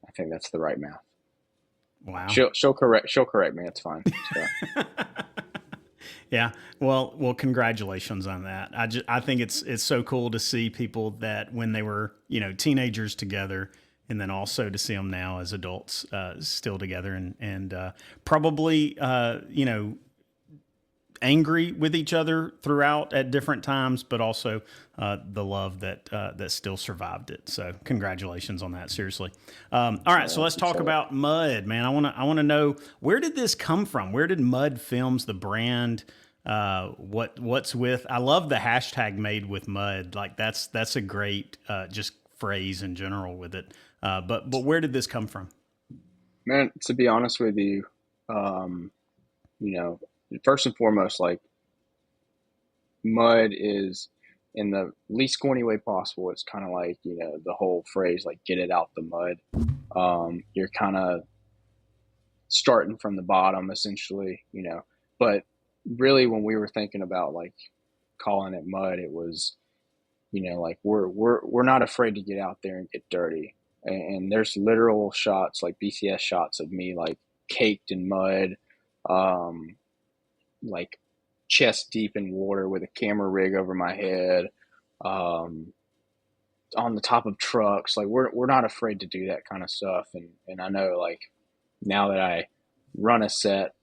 I think that's the right math. Wow. She'll correct me. It's fine. So Yeah. Well, congratulations on that. I think it's so cool to see people that when they were teenagers together, and then also to see them now as adults still together and probably angry with each other throughout at different times, but also the love that still survived it. So congratulations on that. Seriously. All right, so I let's talk appreciate it. about Mud, man. I want to know, where did this come from? Where did Mud Films, the brand? What's with? I love the hashtag Made with Mud. Like that's a great just phrase in general with it. But where did this come from? Man, to be honest with you, um, you know, first and foremost, mud is in the least corny way possible. It's kind of the whole phrase, get it out the mud. You're kind of starting from the bottom, essentially. But really, when we were thinking about calling it mud, it was, we're not afraid to get out there and get dirty. And there's literal shots, like BCS shots of me caked in mud, um, like chest deep in water with a camera rig over my head, um, on the top of trucks. We're not afraid to do that kind of stuff. And I know now that I run a set,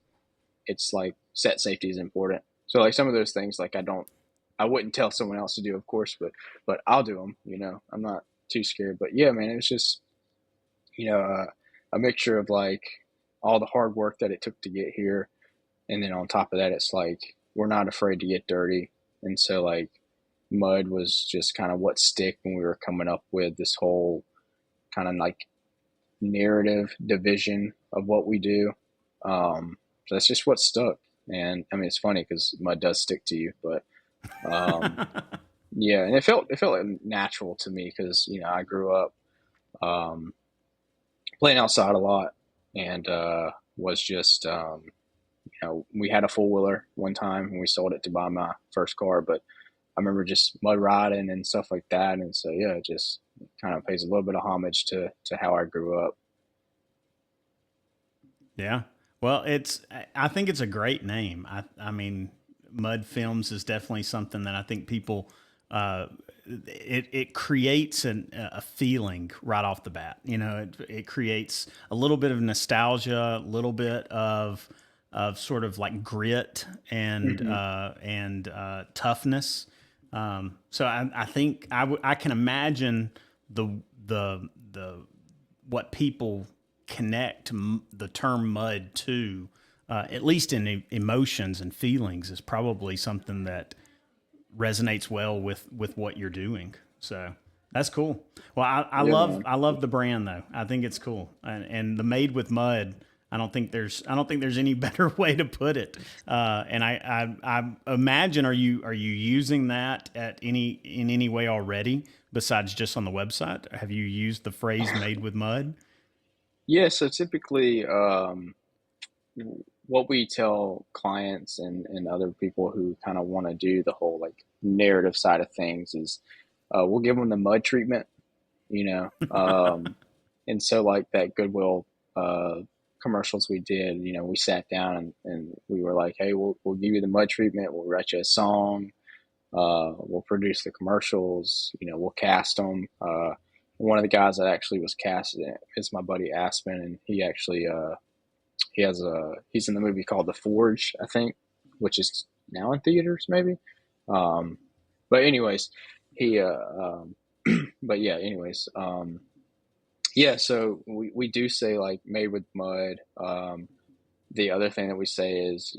it's set safety is important. So some of those things I wouldn't tell someone else to do, of course, but I'll do them. I'm not too scared. But yeah, man, it was just you know a mixture of all the hard work that it took to get here, and then on top of that, it's we're not afraid to get dirty. And so mud was just kind of what stick when we were coming up with this whole kind of narrative division of what we do. So that's just what stuck. And I mean, it's funny because mud does stick to you, but um, yeah, and it felt natural to me because I grew up um, playing outside a lot, and was just we had a four wheeler one time and we sold it to buy my first car, but I remember just mud riding and stuff like that, and so yeah, it just kind of pays a little bit of homage to how I grew up. Yeah. Well, I think it's a great name. I mean, Mud Films is definitely something that I think people, uh, it creates a feeling right off the bat. You know, it creates a little bit of nostalgia, a little bit of sort of like grit Hmm. and toughness. So I think I can imagine the what people connect the term mud to, at least in emotions and feelings, is probably something that resonates well with what you're doing. So that's cool. Well, Yeah, man. I love the brand though. I think it's cool, and the made with mud. I don't think there's any better way to put it. And I imagine, are you using that in any way already besides just on the website? Have you used the phrase "made with mud"? Yeah, so typically, what we tell clients and other people who kind of want to do the whole like narrative side of things is we'll give them the mud treatment, you know. And so like that Goodwill uh, commercials we did, we sat down and we were like, hey, we'll give you the mud treatment, we'll write you a song, we'll produce the commercials, we'll cast them. One of the guys that actually was cast is my buddy Aspen, and he actually he's in the movie called The Forge, I think, which is now in theaters maybe. Um, but anyways, he but yeah, anyways, yeah. So we do say like made with mud. The other thing that we say is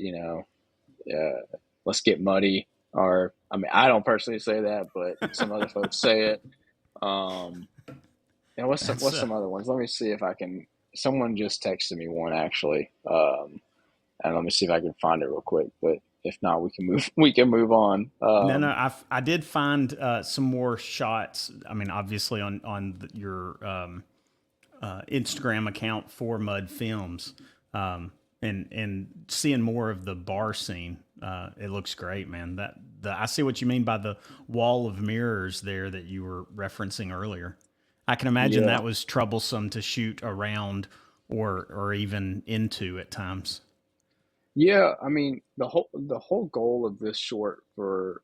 let's get muddy. Or I mean, I don't personally say that, but some other folks say it. Um, and That's what's some other ones? Let me see if I can. Someone just texted me one actually. And let me see if I can find it real quick. But if not, we can move. We can move on. no, no. I did find some more shots. I mean, obviously on your Instagram account for Mud Films, and seeing more of the bar scene. It looks great, man. I see what you mean by the wall of mirrors there that you were referencing earlier. I can imagine Yeah, that was troublesome to shoot around or even into at times. yeah. I mean, the whole goal of this short for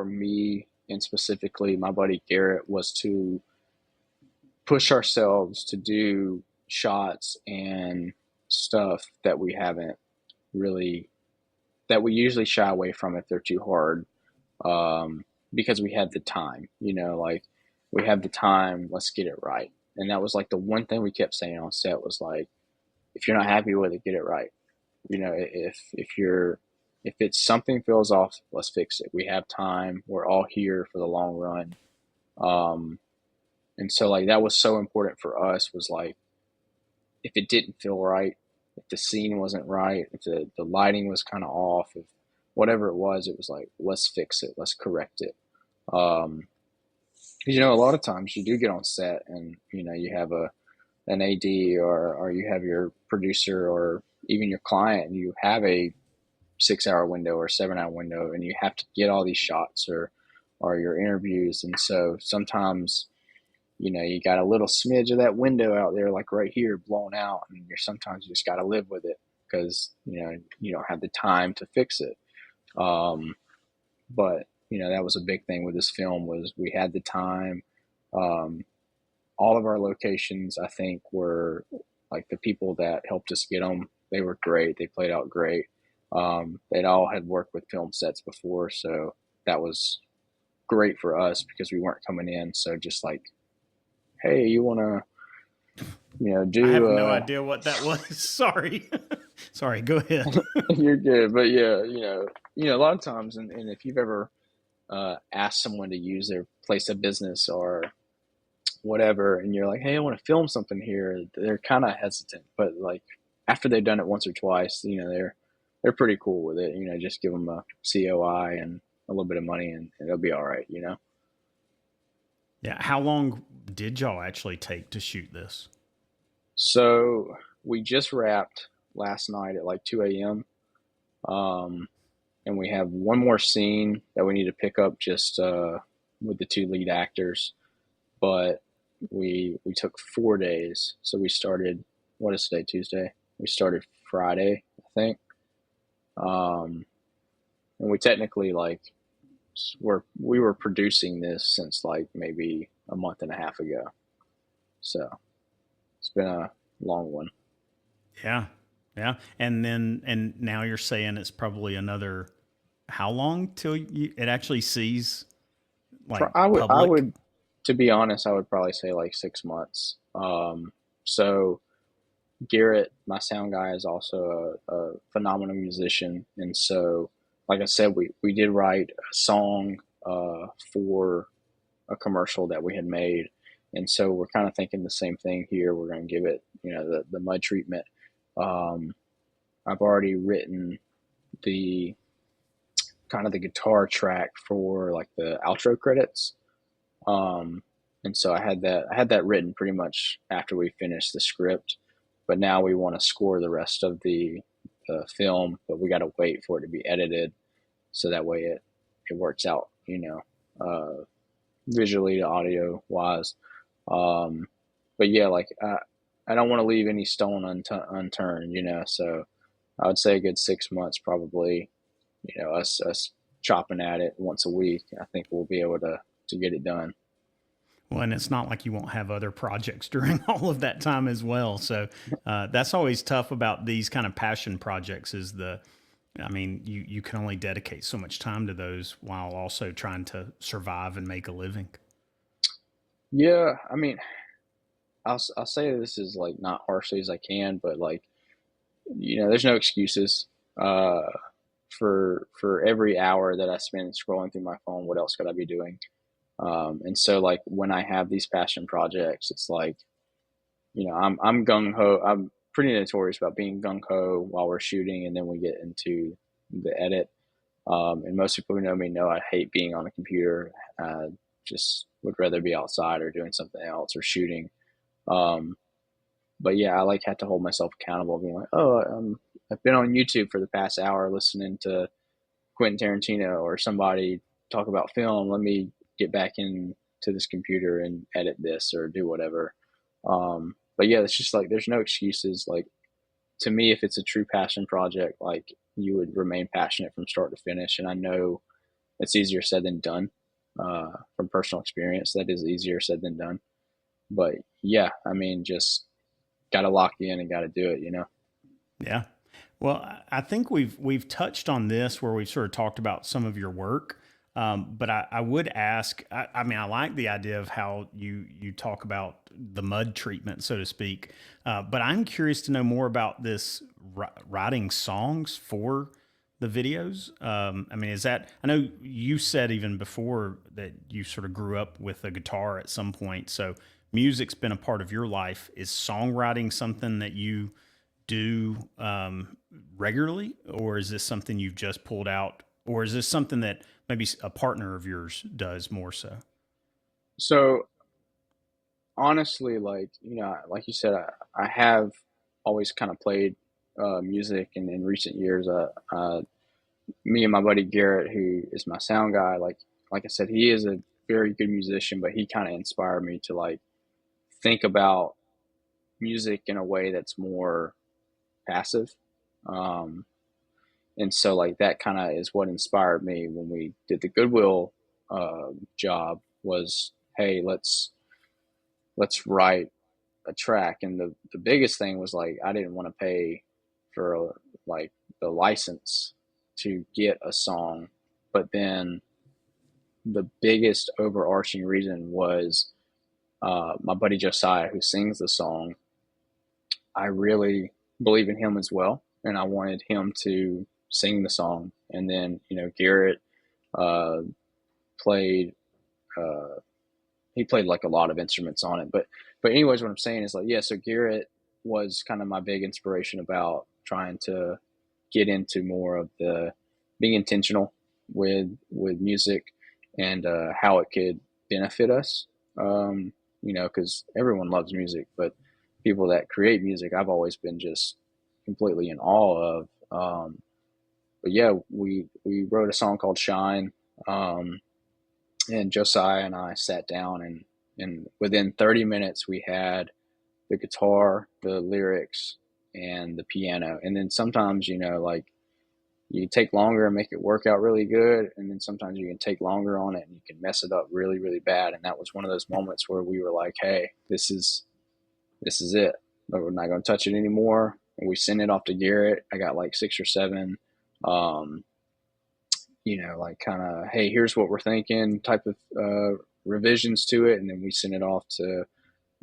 me and specifically my buddy Garrett was to push ourselves to do shots and stuff that we haven't really that we usually shy away from if they're too hard, because we had the time, like we have the time, let's get it right. And that was like the one thing we kept saying on set was like, if you're not happy with it, get it right. If it's something feels off, let's fix it. We have time. We're all here for the long run. Um, and so like that was so important for us was like if it didn't feel right, if the scene wasn't right, if the lighting was kind of off, if whatever it was like, let's fix it, let's correct it. Um, a lot of times you do get on set and, you have an AD or you have your producer or even your client, and you have a 6 hour window or 7 hour window, and you have to get all these shots or your interviews. And so sometimes you got a little smidge of that window out there, like right here, blown out, and you're sometimes you just got to live with it because you don't have the time to fix it. Um, but that was a big thing with this film was we had the time. Um, all of our locations, I think, were like the people that helped us get them. They were great. They played out great. They'd all had worked with film sets before, so that was great for us because we weren't coming in. So just like, hey, you want to I do have no idea what that was. Sorry. Sorry, go ahead. you're good. But yeah, a lot of times, and if you've ever asked someone to use their place of business or whatever, and you're like, hey, I want to film something here, they're kind of hesitant. But like after they've done it once or twice, they're pretty cool with it. Just give them a COI and a little bit of money, and it'll be all right. Yeah, how long did y'all actually take to shoot this? So we just wrapped last night at like 2 a.m. Um, and we have one more scene that we need to pick up just with the two lead actors. But we took 4 days. So we started, what is today? Tuesday. We started Friday, I think. Um, and we technically like we were producing this since like maybe a month and a half ago. So it's been a long one. Yeah. Yeah. And now you're saying it's probably another how long till it actually sees like I public? would, to be honest, I would probably say like 6 months. So Garrett, my sound guy, is also a phenomenal musician, and so, like I said, we did write a song for a commercial that we had made, and so we're kind of thinking the same thing here. We're going to give it, the mud treatment. Um, I've already written the kind of the guitar track for like the outro credits. Um, and so I had that written pretty much after we finished the script, but now we want to score the rest of the film, but we got to wait for it to be edited so that way it works out, visually, audio wise. Um, but yeah, like I don't want to leave any stone unturned, So I would say a good 6 months probably. Us chopping at it once a week. I think we'll be able to get it done. Well, and it's not like you won't have other projects during all of that time as well. So that's always tough about these kind of passion projects. I mean, you can only dedicate so much time to those while also trying to survive and make a living. Yeah, I mean, I'll say this is like not harshly as I can, but like there's no excuses. Uh, for every hour that I spend scrolling through my phone, what else could I be doing? And so like when I have these passion projects, it's like I'm gung ho. I'm pretty notorious about being gung ho while we're shooting, and then we get into the edit. And most people who know me know I hate being on a computer. Just would rather be outside or doing something else or shooting. Um, but yeah, I like had to hold myself accountable, being like, oh, I've been on YouTube for the past hour listening to Quentin Tarantino or somebody talk about film. Let me get back into this computer and edit this or do whatever. But yeah, it's just like there's no excuses. Like to me, if it's a true passion project, like you would remain passionate from start to finish. And I know it's easier said than done. From personal experience, that is easier said than done. But yeah, I mean, just got to lock in and got to do it. Yeah. Well, I think we've touched on this where we've sort of talked about some of your work. But I would ask. I mean, I like the idea of how you talk about the mud treatment, so to speak. But I'm curious to know more about this writing songs for the videos. I mean, is that? I know you said even before that you sort of grew up with a guitar at some point, so music's been a part of your life. Is songwriting something that you do regularly, or is this something you've just pulled out, or is this something that maybe a partner of yours does more so? So honestly, like like you said, I have always kind of played music, and in recent years, me and my buddy Garrett, who is my sound guy, like I said, he is a very good musician, but he kind of inspired me to like think about music in a way that's more passive. Um, and so like that kind of is what inspired me when we did the Goodwill job was, hey, let's write a track. And the biggest thing was like I didn't want to pay for like the license to get a song, but then the biggest overarching reason was my buddy Josiah, who sings the song. I really believe in him as well, and I wanted him to sing the song. And then Garrett uh, played. Uh, he played like a lot of instruments on it, but anyways, what I'm saying is like yeah. So Garrett was kind of my big inspiration about trying to get into more of the being intentional with music and how it could benefit us. Because everyone loves music, but people that create music, I've always been just completely in awe of. But yeah, we wrote a song called Shine. Um, and Josiah and I sat down, and within 30 minutes we had the guitar, the lyrics, and the piano. And then sometimes, like you take longer and make it work out really good, and then sometimes you can take longer on it and you can mess it up really, really bad. And that was one of those moments where we were like, hey, this is it. But we're not going to touch it anymore. And we sent it off to Garrett. I got like 6 or 7 um, like kind of, hey, here's what we're thinking type of revisions to it. And then we sent it off to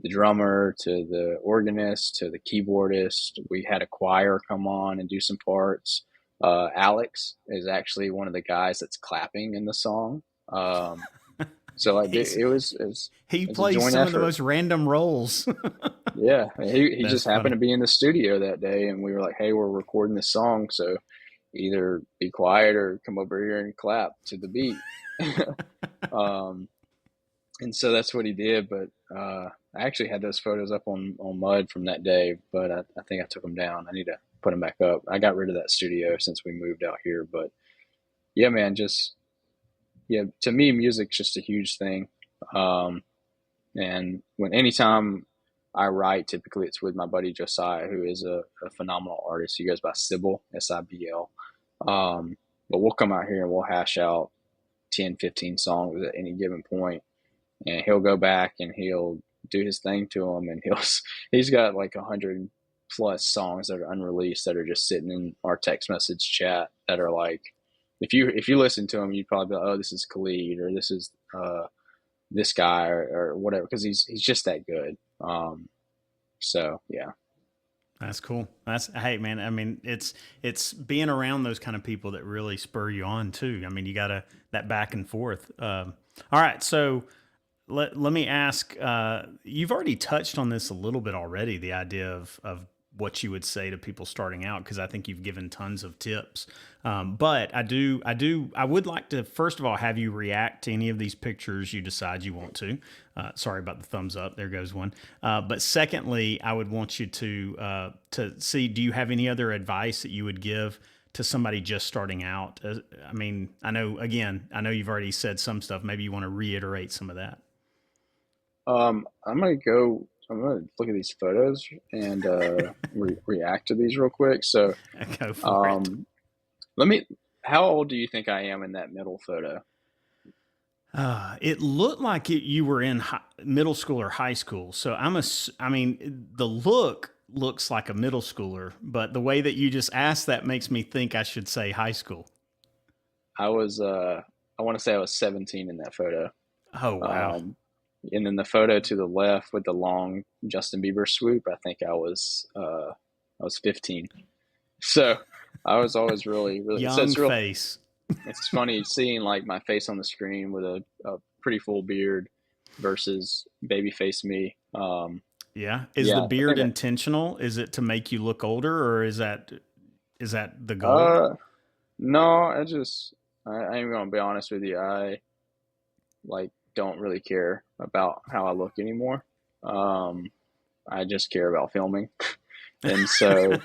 the drummer, to the organist, to the keyboardist. We had a choir come on and do some parts. Alex is actually one of the guys that's clapping in the song. So like He's, he it was a plays joint some of the effort. most random roles. Yeah, he That's just happened funny. to be in the studio that day, and we were like, "Hey, we're recording this song, so either be quiet or come over here and clap to the beat." um, and so that's what he did. But I actually had those photos up on Mud from that day, but I think I took them down. I need to put them back up. I got rid of that studio since we moved out here. But yeah, man, just yeah, to me, music's just a huge thing. Um, and when anytime I write, typically it's with my buddy Josiah, who is a phenomenal artist. He goes by Sybil, Sibl. But we'll come out here and we'll hash out 10, 15 songs at any given point, and he'll go back and he'll do his thing to them, and he's got like 100+ songs that are unreleased that are just sitting in our text message chat that are like, if you listen to them, you'd probably be like, oh, this is Khalid, or this is this guy, or whatever, because he's just that good. So yeah. That's cool. That's hey man. I mean, it's being around those kind of people that really spur you on too. I mean, you got to that back and forth. All right, so let me ask. You've already touched on this a little bit already. The idea of what you would say to people starting out, because I think you've given tons of tips. But I would like to first of all have you react to any of these pictures you decide you want to. Sorry about the thumbs up. There goes one. But secondly, I would want you to see. Do you have any other advice that you would give to somebody just starting out? I mean, I know you've already said some stuff. Maybe you want to reiterate some of that. I'm gonna look at these photos and react to these real quick. So, Go for it. um, let me. How old do you think I am in that middle photo? It looked like you were in middle school or high school. So I mean, the look looks like a middle schooler, but the way that you just asked that makes me think I should say high school. I was. I want to say I was 17 in that photo. Oh, wow. Um, and then the photo to the left with the long Justin Bieber swoop, I think I was 15. So I was always really, really. So Young it's real. face. It's funny seeing like my face on the screen with a pretty full beard versus baby face me. Yeah. Is the Yeah, I beard think intentional? Is it to make you look older, or is that the that. goal? No, I am gonna be honest with you. I like don't really care about how I look anymore. Um, I just care about filming, and so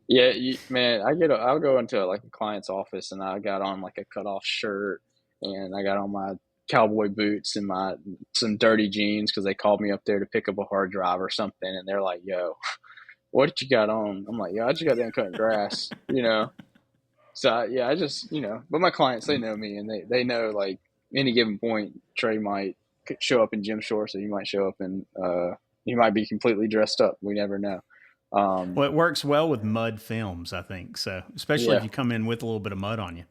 yeah, man, I'll go into like a client's office and I got on like a cut off shirt and I got on my cowboy boots and my some dirty jeans because they called me up there to pick up a hard drive or something, and they're like, "Yo, what did you got on?" I'm like, "Yo, I just got done cutting grass." So yeah, I just but my clients, they know me and they know like any given point Trey might show up in gym shorts or he might show up in he might be completely dressed up. We never know. Um, Well, it works well with mud films, I think. So, especially if yeah, you come in with a little bit of mud on you.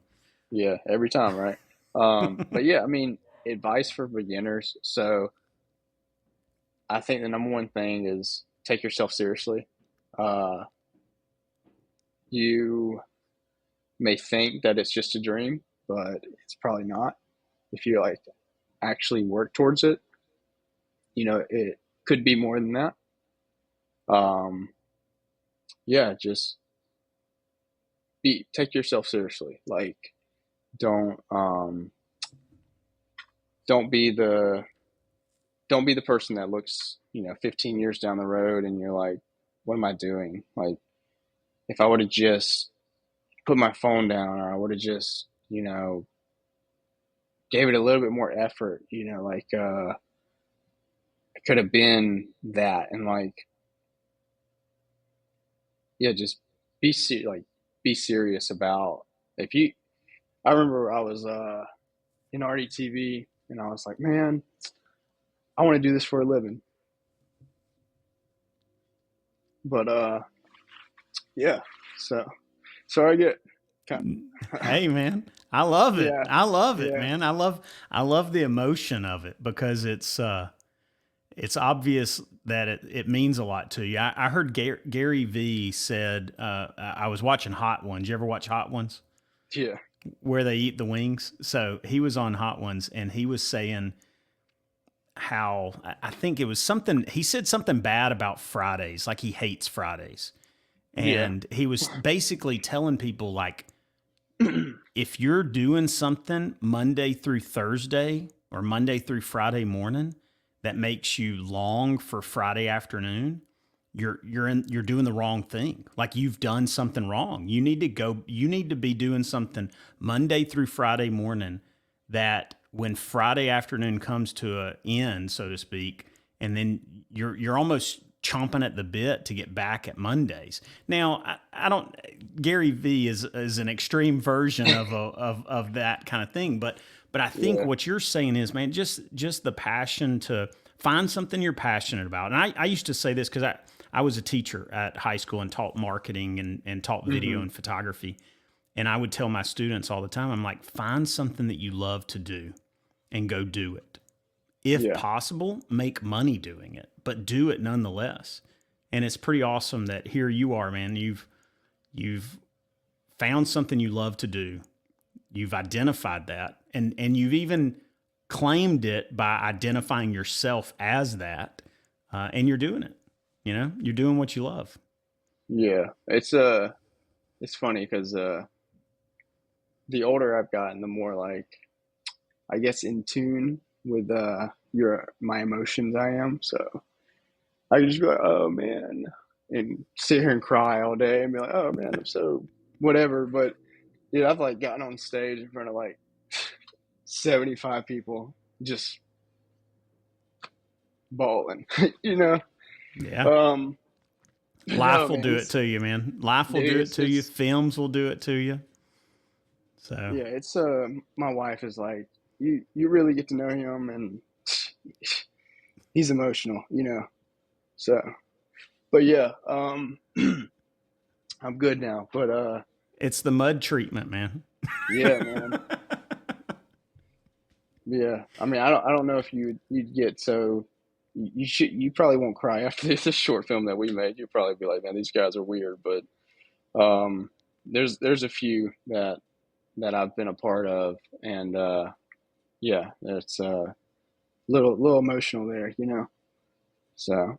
yeah, every time, right? But yeah, I mean, advice for beginners. So I think the number one thing is take yourself seriously. Uh, you may think that it's just a dream, but it's probably not. If you like actually work towards it, it could be more than that. Um, yeah, just take yourself seriously. Like, don't don't be don't be the person that looks, 15 years down the road and you're like, what am I doing? Like, if I would have just put my phone down, or I would have just, gave it a little bit more effort, like, it could have been that. And like, yeah, just like, be serious about, if you, I remember I was, in RDTV and I was like, man, I want to do this for a living. But, yeah, so, so I get, Hey man, I love it. yeah, I love it, yeah, man. I love the emotion of it because it's obvious that it means a lot to you. I heard Gary V said, I was watching Hot Ones. You ever watch Hot Ones? yeah, Where they eat the wings. So he was on Hot Ones and he was saying how, I think it was something, he said something bad about Fridays, like he hates Fridays. yeah, And he was basically telling people, like, if you're doing something Monday through Thursday or Monday through Friday morning that makes you long for Friday afternoon, you're doing the wrong thing. Like, you've done something wrong. You need to be doing something Monday through Friday morning that when Friday afternoon comes to an end, so to speak, and then you're almost chomping at the bit to get back at Mondays. Now, I don't. Gary V is an extreme version of that kind of thing, but I think yeah, what you're saying is, man, just the passion to find something you're passionate about. And I used to say this because I was a teacher at high school and taught marketing and taught video hmm, and photography. And I would tell my students all the time, I'm like, find something that you love to do and go do it. If yeah, possible, make money doing it, but do it nonetheless. And it's pretty awesome that here you are, man. You've found something you love to do. You've identified that, and you've even claimed it by identifying yourself as that, and you're doing it. You're doing what you love. yeah. It's funny because the older I've gotten, the more like, I guess, in tune with my emotions I am. So I can just be like, oh man, and sit here and cry all day and be like, oh man, I'm so whatever. But dude, I've like gotten on stage in front of like 75 people, just bawling, you know. Yeah. Um, no Life will man, do it to you, man. Life will dude, do it to you. it's Films will do it to you. So, yeah, it's my wife is like, you really get to know him, and he's emotional, you know. So, but yeah, I'm good now. But it's the mud treatment, man. yeah, man. Yeah, I mean, I don't know if you'd get so you probably won't cry after this short film that we made. You'd probably be like, man, these guys are weird. But there's a few that I've been a part of, and yeah, it's little emotional there, you know. So,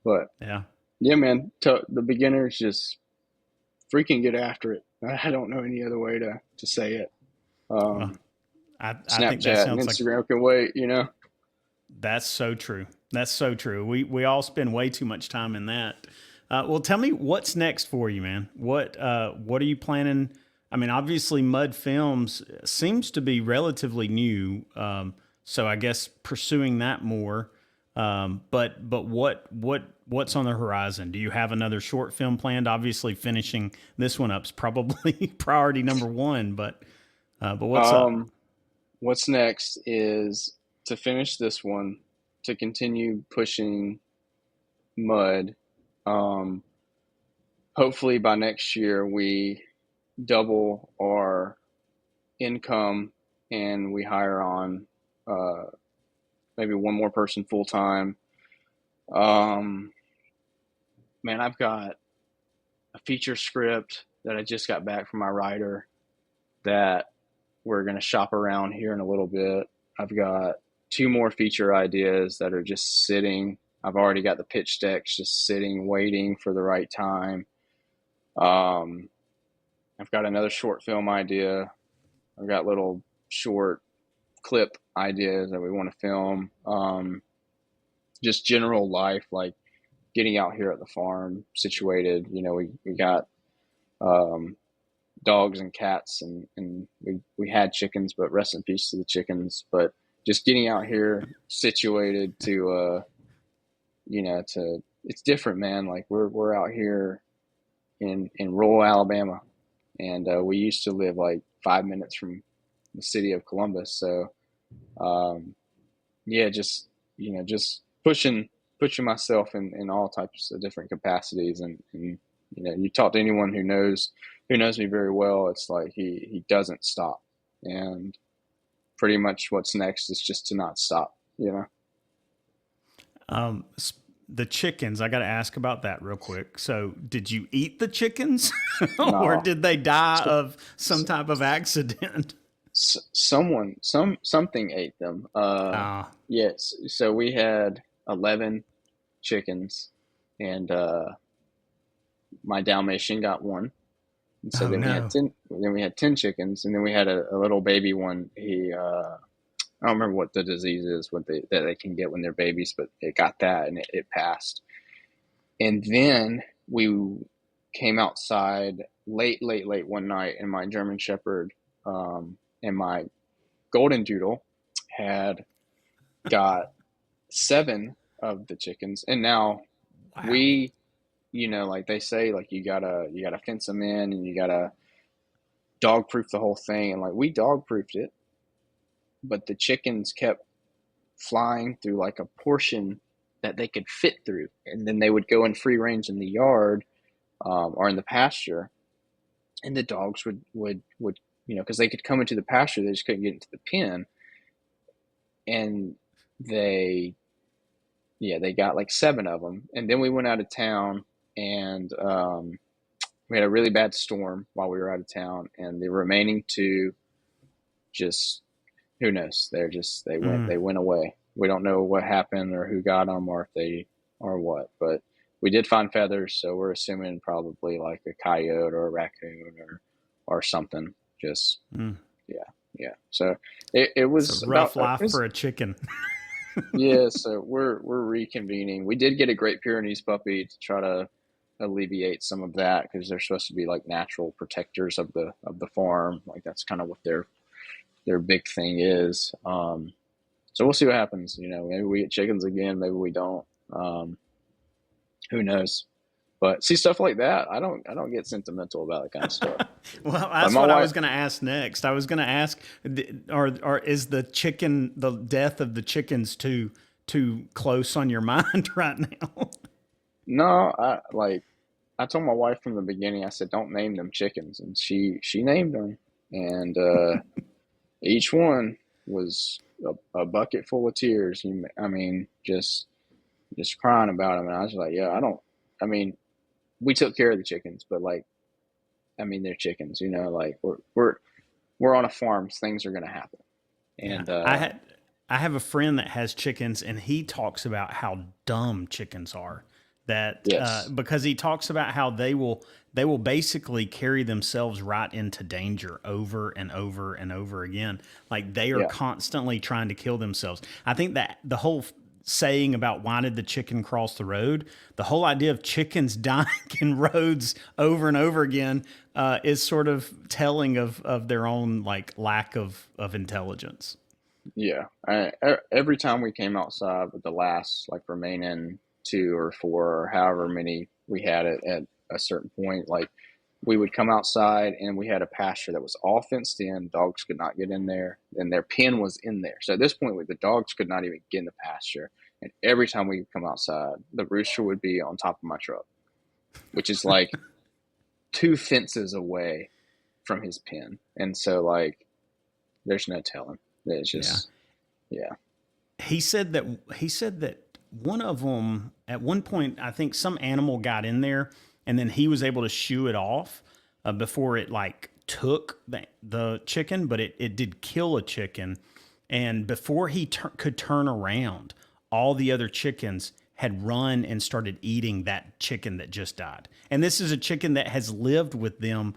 but Yeah. yeah, man, the beginners just freaking get after it. I don't know any other way to say it. Well, Um, I think that Snapchat and sounds like Instagram can wait, you know. that's so true. That's so true. We all spend way too much time in that. Well, tell me what's next for you, man. What are you planning? I mean, obviously, Mud Films seems to be relatively new, so I guess pursuing that more. But what's on the horizon? Do you have another short film planned? Obviously, finishing this one up's probably priority number one. But what's up? Um, what's next is to finish this one, to continue pushing Mud. Um, hopefully by next year we double our income and we hire on uh, maybe one more person full time. Um, man, I've got a feature script that I just got back from my writer that we're going to shop around here in a little bit. I've got two more feature ideas that are just sitting. I've already got the pitch decks just sitting, waiting for the right time. Um, I've got another short film idea. I've got little short clip ideas that we want to film. just general life, like getting out here at the farm situated. We got um, dogs and cats, and we had chickens, but rest in peace to the chickens. But just getting out here situated to it's different, man. Like we're out here in rural Alabama, and we used to live like 5 minutes from the city of Columbus. So um, yeah, just pushing myself in all types of different capacities, and you talk to anyone who knows me very well, it's like he doesn't stop, and pretty much what's next is just to not stop. Um, the chickens, I got to ask about that real quick. So, did you eat the chickens or No, did they die so, of some type of accident? something ate them. Ah, Yes, so we had 11 chickens, and my Dalmatian got one. And so oh then we had no. 10. Then we had 10 chickens, and then we had a little baby one. I don't remember what the disease is, that they can get when they're babies, but it got that, and it passed. And then we came outside late, late, late one night, and my German Shepherd and my Golden Doodle had got 7 of the chickens, and now Wow. we, like they say, like you gotta fence them in, and you gotta dog proof the whole thing, and like we dog proofed it, but the chickens kept flying through like a portion that they could fit through, and then they would go in free range in the yard, or in the pasture, and the dogs would because they could come into the pasture, they just couldn't get into the pen, and they they got like 7 of them, and then we went out of town, and we had a really bad storm while we were out of town, and the remaining 2 just who knows? They went Mm. they went away. We don't know what happened or who got them or if they or what, but we did find feathers, so we're assuming probably like a coyote or a raccoon or something. Just Mm. yeah, yeah. So it It's a was about rough life for a chicken. yeah. So we're reconvening. We did get a Great Pyrenees puppy to try to alleviate some of that, because they're supposed to be like natural protectors of the farm. Like that's kind of what their big thing is. So we'll see what happens. Maybe we get chickens again. Maybe we don't. Um, who knows? But see, stuff like that, I don't get sentimental about that kind of stuff. Well, Like that's my what I was wife, going to ask next. I was going to ask, or is the death of the chickens too close on your mind right now? no, I told my wife from the beginning. I said, don't name them chickens, and she named them, and each one was a bucket full of tears. I mean, just crying about them, and I was like, yeah, I don't. I mean, we took care of the chickens, but like, I mean, they're chickens. Like we're on a farm. Things are gonna happen, Yeah, and I have a friend that has chickens, and he talks about how dumb chickens are. That yes, because he talks about how they will basically carry themselves right into danger over and over and over again. Like they are yeah, constantly trying to kill themselves. I think that the whole saying about why did the chicken cross the road, the whole idea of chickens dying in roads over and over again is sort of telling of their own like lack of intelligence. yeah. Every time we came outside with the last like remaining 2 or 4 or however many we had at a certain point, like we would come outside and we had a pasture that was all fenced in. Dogs could not get in there, and their pen was in there. So at this point, the dogs could not even get in the pasture. And every time we come outside, the rooster would be on top of my truck, which is like 2 fences away from his pen. And so, like, there's no telling. It's Yeah. just, yeah, He said that one of them at one point, I think some animal got in there, and then he was able to shoo it off before it like took the chicken, but it did kill a chicken. And before he could turn around, all the other chickens had run and started eating that chicken that just died. And this is a chicken that has lived with them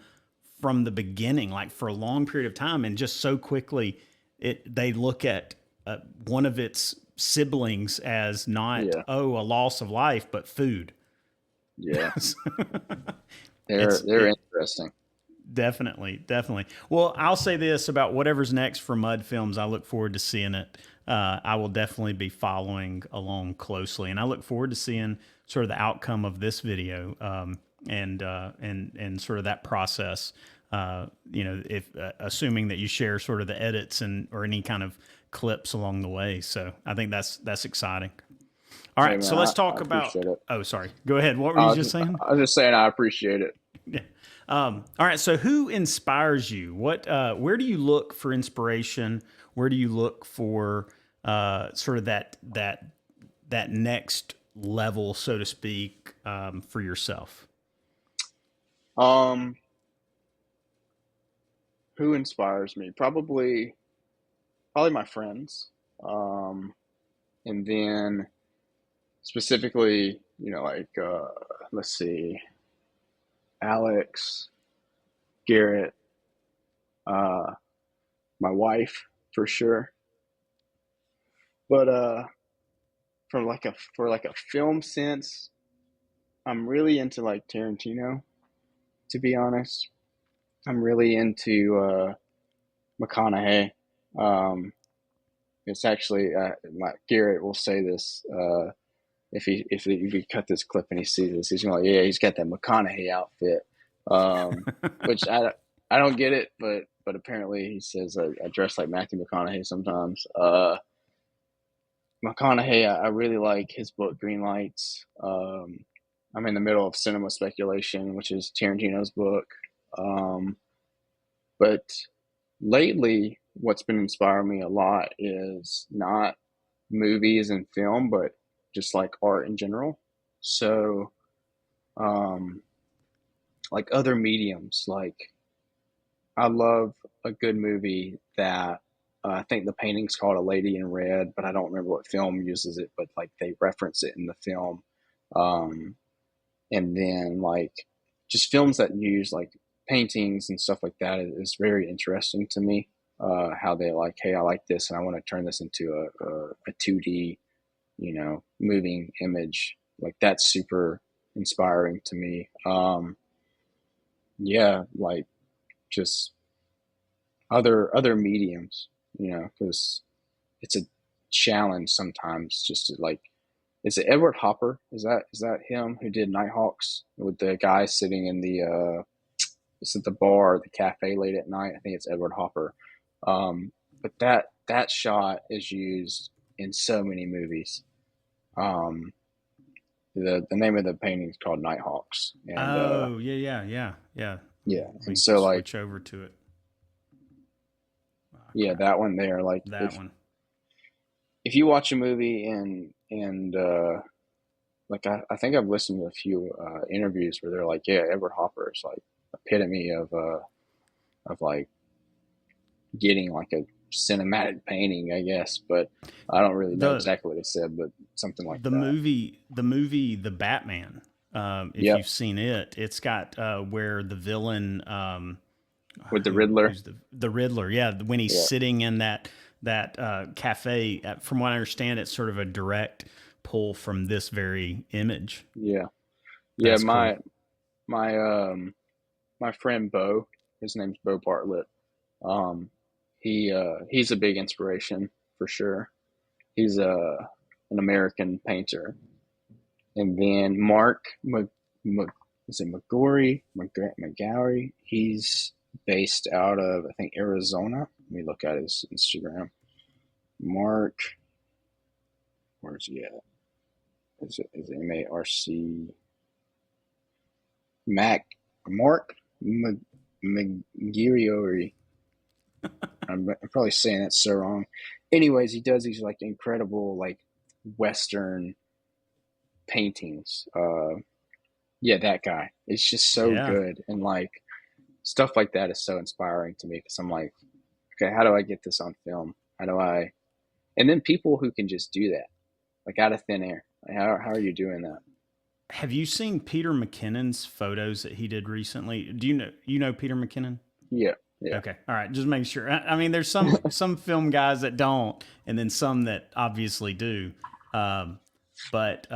from the beginning, like for a long period of time, and just so quickly, they look at one of its siblings as not, Yeah. oh, a loss of life, but food. Yeah. it's They're it interesting. definitely, definitely. Well, I'll say this about whatever's next for Mud Films. I look forward to seeing it. I will definitely be following along closely, and I look forward to seeing sort of the outcome of this video, and sort of that process. If assuming that you share sort of the edits and or any kind of clips along the way. So I think that's exciting. All Hey right, man, so let's I talk appreciate about. it. Oh, sorry. Go ahead. What were you just saying? I was just saying I appreciate it. Yeah. All right. So, who inspires you? Where do you look for inspiration? Where do you look for sort of that next level, so to speak, for yourself? Um, who inspires me? Probably my friends. Um, and then specifically, like let's see, Alex, Garrett, uh, my wife for sure. But for like a film sense, I'm really into like Tarantino, to be honest. I'm really into McConaughey. Um, it's actually like Garrett will say this if he cut this clip and he sees this, he's going, yeah, he's got that McConaughey outfit, which I don't get it, but apparently he says I dress like Matthew McConaughey sometimes. McConaughey, I really like his book Green Lights. I'm in the middle of Cinema Speculation, which is Tarantino's book. Um, but lately, what's been inspiring me a lot is not movies and film, but just like art in general. So, um, like other mediums, like I love a good movie that I think the painting's called A Lady in Red, but I don't remember what film uses it, but like they reference it in the film. Um, and then like just films that use like paintings and stuff like that is very interesting to me. How they like, hey, I like this and I want to turn this into a 2D, moving image. Like that's super inspiring to me. Yeah, like just other mediums, because it's a challenge sometimes just to like. Is it Edward Hopper? Is that him who did Nighthawks with the guy sitting in the it's at the bar, the cafe late at night? I think it's Edward Hopper. But that shot is used in so many movies. Um, the name of the painting is called Nighthawks, and Oh, yeah, yeah, yeah, yeah. yeah, Let and me so like switch over to it. Oh, yeah, crap. that one there. Like That one. if you watch a movie and like I think I've listened to a few interviews where they're like, yeah, Edward Hopper is like epitome of like getting like a cinematic painting, I guess, but I don't really know The exactly what they said, but something like the that. movie the movie The Batman. If Yep, you've seen it, it's got where the villain with the Riddler. who's the Riddler. Yeah, when he's Yeah, sitting in that cafe. From what I understand, it's sort of a direct pull from this very image. yeah, yeah. That's cool. My my friend Bo, his name's Bo Bartlett. Um, he's a big inspiration for sure. He's an American painter. And then Mark Mc, is it McGarry? He's based out of I think Arizona. Let me look at his Instagram. Mark, where's he at? Is it MARC Mac Mark McGarry? I'm probably saying that so wrong. Anyways, he does these like incredible like Western paintings. Yeah, that guy. It's just so Yeah. good, and like stuff like that is so inspiring to me because I'm like, okay, how do I get this on film? How do I? And then people who can just do that, like out of thin air. Like, how are you doing that? Have you seen Peter McKinnon's photos that he did recently? Do you know Peter McKinnon? Yeah, Yeah. Okay. All right. Just make sure. I mean, there's some film guys that don't, and then some that obviously do. Um, but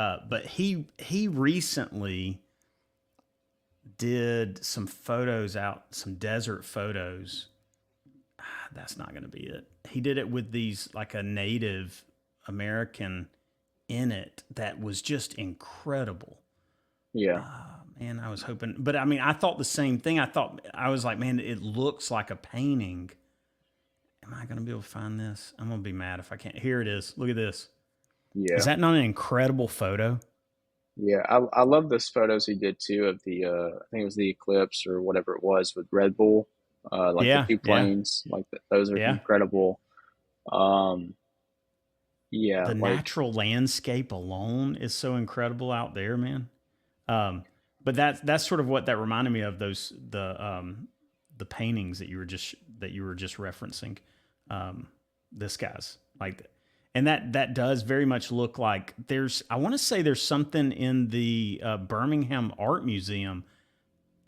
he recently did some photos out, some desert photos. That's not going to be it. He did it with these like a Native American in it that was just incredible. Yeah. Man, I was hoping, but I mean, I thought the same thing. I was like, man, it looks like a painting. Am I going to be able to find this? I'm going to be mad if I can't. Here it is. Look at this. Is Yeah. that not an incredible photo? Yeah. I love those photos he did too of the, I think it was the eclipse or whatever it was with Red Bull, like the Yeah, two yeah, planes, those are yeah. incredible. Um, yeah. The Like, natural landscape alone is so incredible out there, man. Um, but that's sort of what that reminded me of, those the paintings that you were just referencing. Um, this guy's like, and that does very much look like there's. I want to say there's something in the Birmingham Art Museum.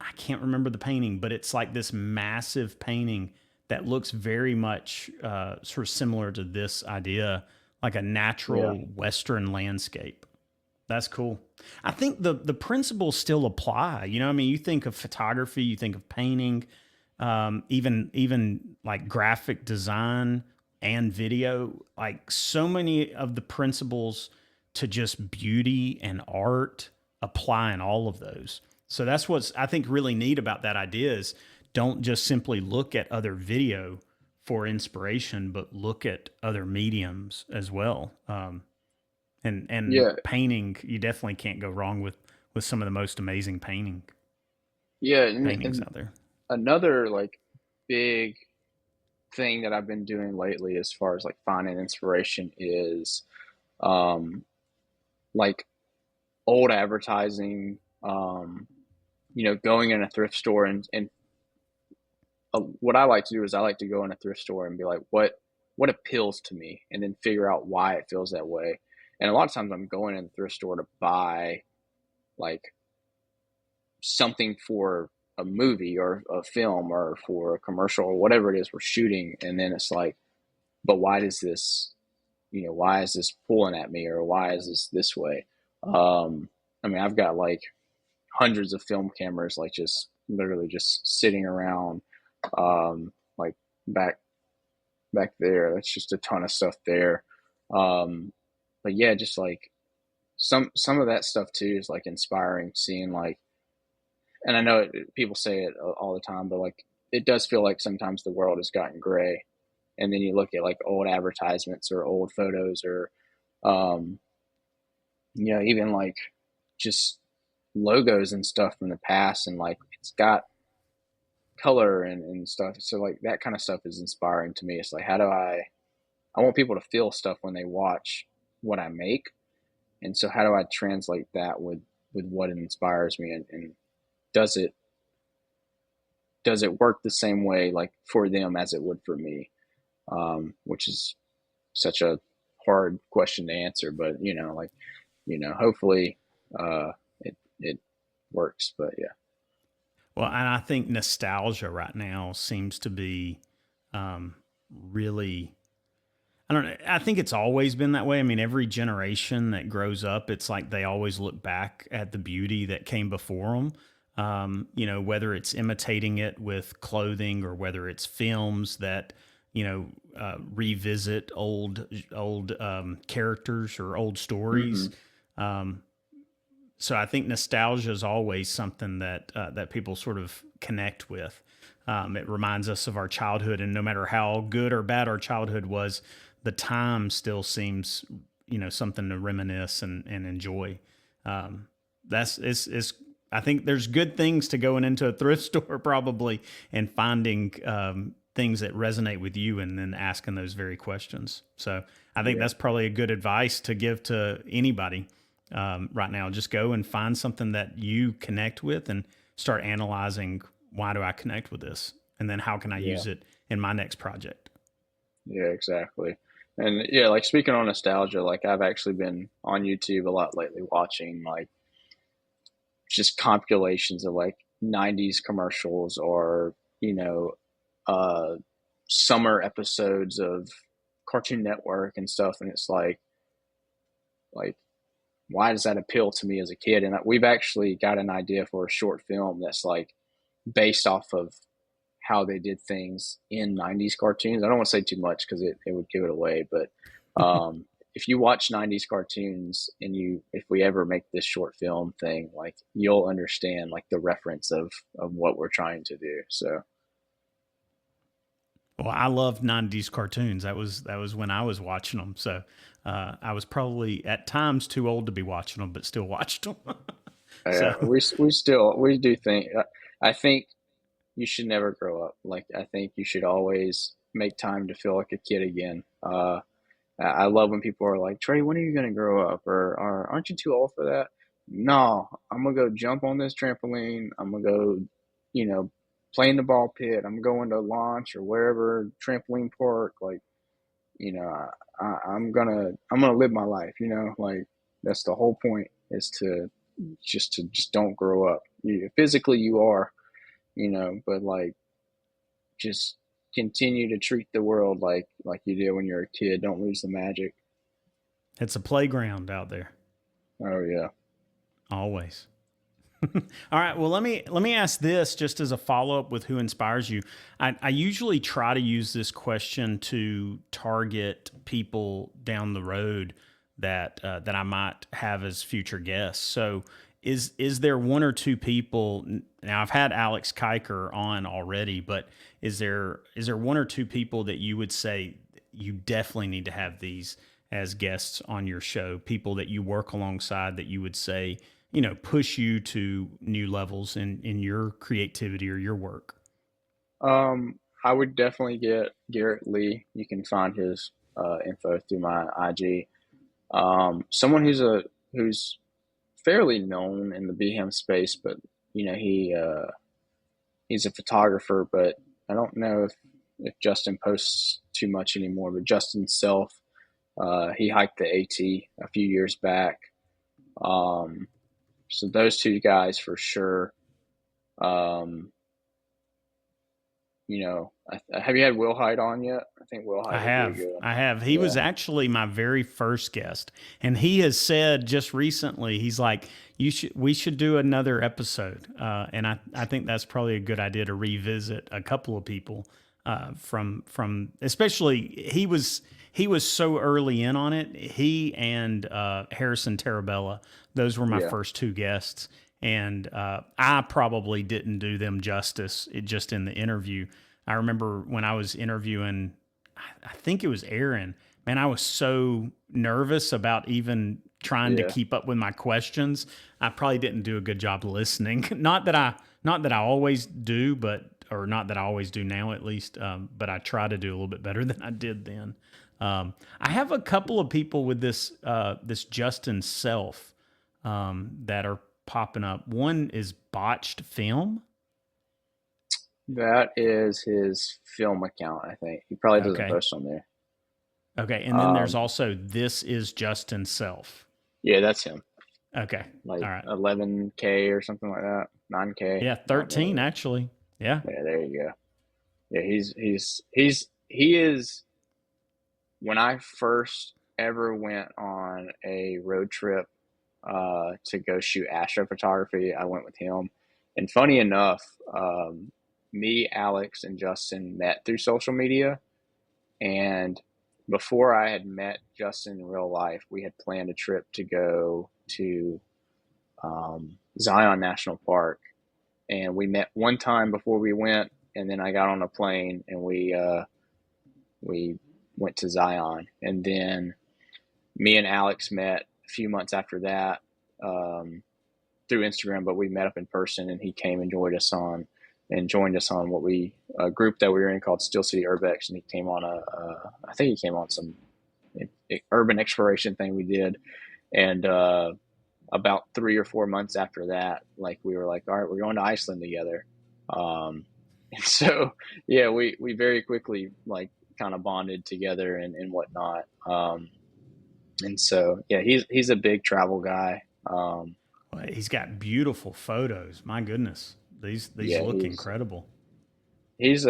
I can't remember the painting, but it's like this massive painting that looks very much sort of similar to this idea, like a yeah. natural Western landscape. That's cool. I think the principles still apply. You know, I mean, you think of photography, you think of painting, even like graphic design and video. Like so many of the principles to just beauty and art apply in all of those. So that's what's I think really neat about that idea is don't just simply look at other video for inspiration, but look at other mediums as well. And Yeah. painting, you definitely can't go wrong with some of the most amazing Yeah. paintings And out there. another like big thing that I've been doing lately as far as like finding inspiration is um like old advertising, going in a thrift store and what I like to do is I like to go in a thrift store and be like, what appeals to me, and then figure out why it feels that way. And a lot of times I'm going in the thrift store to buy like something for a movie or a film or for a commercial or whatever it is we're shooting, and then it's like, but why is this pulling at me, or why is this way? I mean, I've got like hundreds of film cameras, like just literally just sitting around, like back there. That's just a ton of stuff there. Um, but yeah, just like some of that stuff too is like inspiring. Seeing like, and I know people say it all the time, but like it does feel like sometimes the world has gotten gray. And then you look at like old advertisements or old photos or um, even like just logos and stuff from the past, and like it's got color and stuff. So like that kind of stuff is inspiring to me. It's like, how do I want people to feel stuff when they watch what I make. And so how do I translate that with what inspires me, and does it does it work the same way like for them as it would for me? Which is such a hard question to answer, but hopefully it works. But yeah. Well, and I think nostalgia right now seems to be really. I don't know. I think it's always been that way. I mean, every generation that grows up, it's like they always look back at the beauty that came before them. Whether it's imitating it with clothing or whether it's films that revisit old characters or old stories. Hmm. Um, so I think nostalgia is always something that people sort of connect with. It reminds us of our childhood, and no matter how good or bad our childhood was, the time still seems something to reminisce and enjoy. That's it's I think there's good things to going into a thrift store probably and finding things that resonate with you, and then asking those very questions. So I think Yeah. that's probably a good advice to give to anybody right now. Just go and find something that you connect with and start analyzing, why do I connect with this? And then how can I Yeah. use it in my next project? Yeah, exactly. And yeah, like speaking on nostalgia, like I've actually been on YouTube a lot lately watching like just compilations of like 90s commercials or, you know, uh, summer episodes of Cartoon Network and stuff, and it's like why does that appeal to me as a kid? And we've actually got an idea for a short film that's like based off of how they did things in 90s cartoons. I don't want to say too much because it would give it away, but if you watch 90s cartoons and if we ever make this short film thing, like you'll understand like the reference of what we're trying to do. So Well, I loved '90s cartoons. That was when I was watching them. So I was probably at times too old to be watching them, but still watched them. yeah, So we do think I think you should never grow up. Like I think you should always make time to feel like a kid again. I love when people are like, Trey, when are you going to grow up? Or aren't you too old for that? No, I'm going to go jump on this trampoline. I'm going to go, you know, play in the ball pit. I'm going to launch or wherever trampoline park. Like, you know, I'm going to live my life, you know, like that's the whole point is to just don't grow up. Physically you are, you know, but like just continue to treat the world like you did when you're a kid. Don't lose the magic. it's a playground out there, Oh yeah. always. All right. Well, let me ask this just as a follow up with who inspires you. I usually try to use this question to target people down the road that I might have as future guests. So, is there one or two people? Now, I've had Alex Kiker on already, but is there one or two people that you would say you definitely need to have these as guests on your show? People that you work alongside that you would say push you to new levels in your creativity or your work? I would definitely get Garrett Lee. You can find his info through my IG. Someone who's fairly known in the BHAM space, but you know he's a photographer, but I don't know if Justin posts too much anymore. But Justin Self, he hiked the AT a few years back. Um, so those two guys for sure. Um, have you had Will Hyde on yet? I think Will I Hyde would be a have. good one. I have. He was Yeah, actually my very first guest. And he has said just recently, he's like, we should do another episode. And I think that's probably a good idea to revisit a couple of people from especially he was so early in on it. He and Harrison Tarabella, those were my yeah, first two guests. And I probably didn't do them justice just in the interview. I remember when I was interviewing, I think it was Aaron. Man, I was so nervous about even trying to yeah. keep up with my questions. I probably didn't do a good job listening. Not that I always do, but or not that I always do now at least. But I try to do a little bit better than I did then. I have a couple of people with this Justin Self that are popping up. One is Botched Film. That is his film account. I think he probably doesn't Okay. post on there. Okay. And then there's Um, also This Is Justin Self. yeah, that's him. Okay. Like All right. 11K or something like that. 9K. Yeah, I don't 13 know. actually. Yeah. Yeah, there you go. Yeah, he is. When I first ever went on a road trip to go shoot astrophotography, I went with him. And funny enough, me, Alex, and Justin met through social media. And before I had met Justin in real life, we had planned a trip to go to Zion National Park. And we met one time before we went, and then I got on a plane and we went to Zion. And then me and Alex met a few months after that um, through Instagram, but we met up in person, and he came and joined us on what we a group that we were in called Steel City Urbex, and he came on I think he came on some urban exploration thing we did, and about 3 or 4 months after that, like we were like, all right, we're going to Iceland together, and so yeah, we very quickly like kind of bonded together and whatnot, and so yeah, he's a big travel guy. Well, he's got beautiful photos. My goodness. These Yeah, look incredible. he's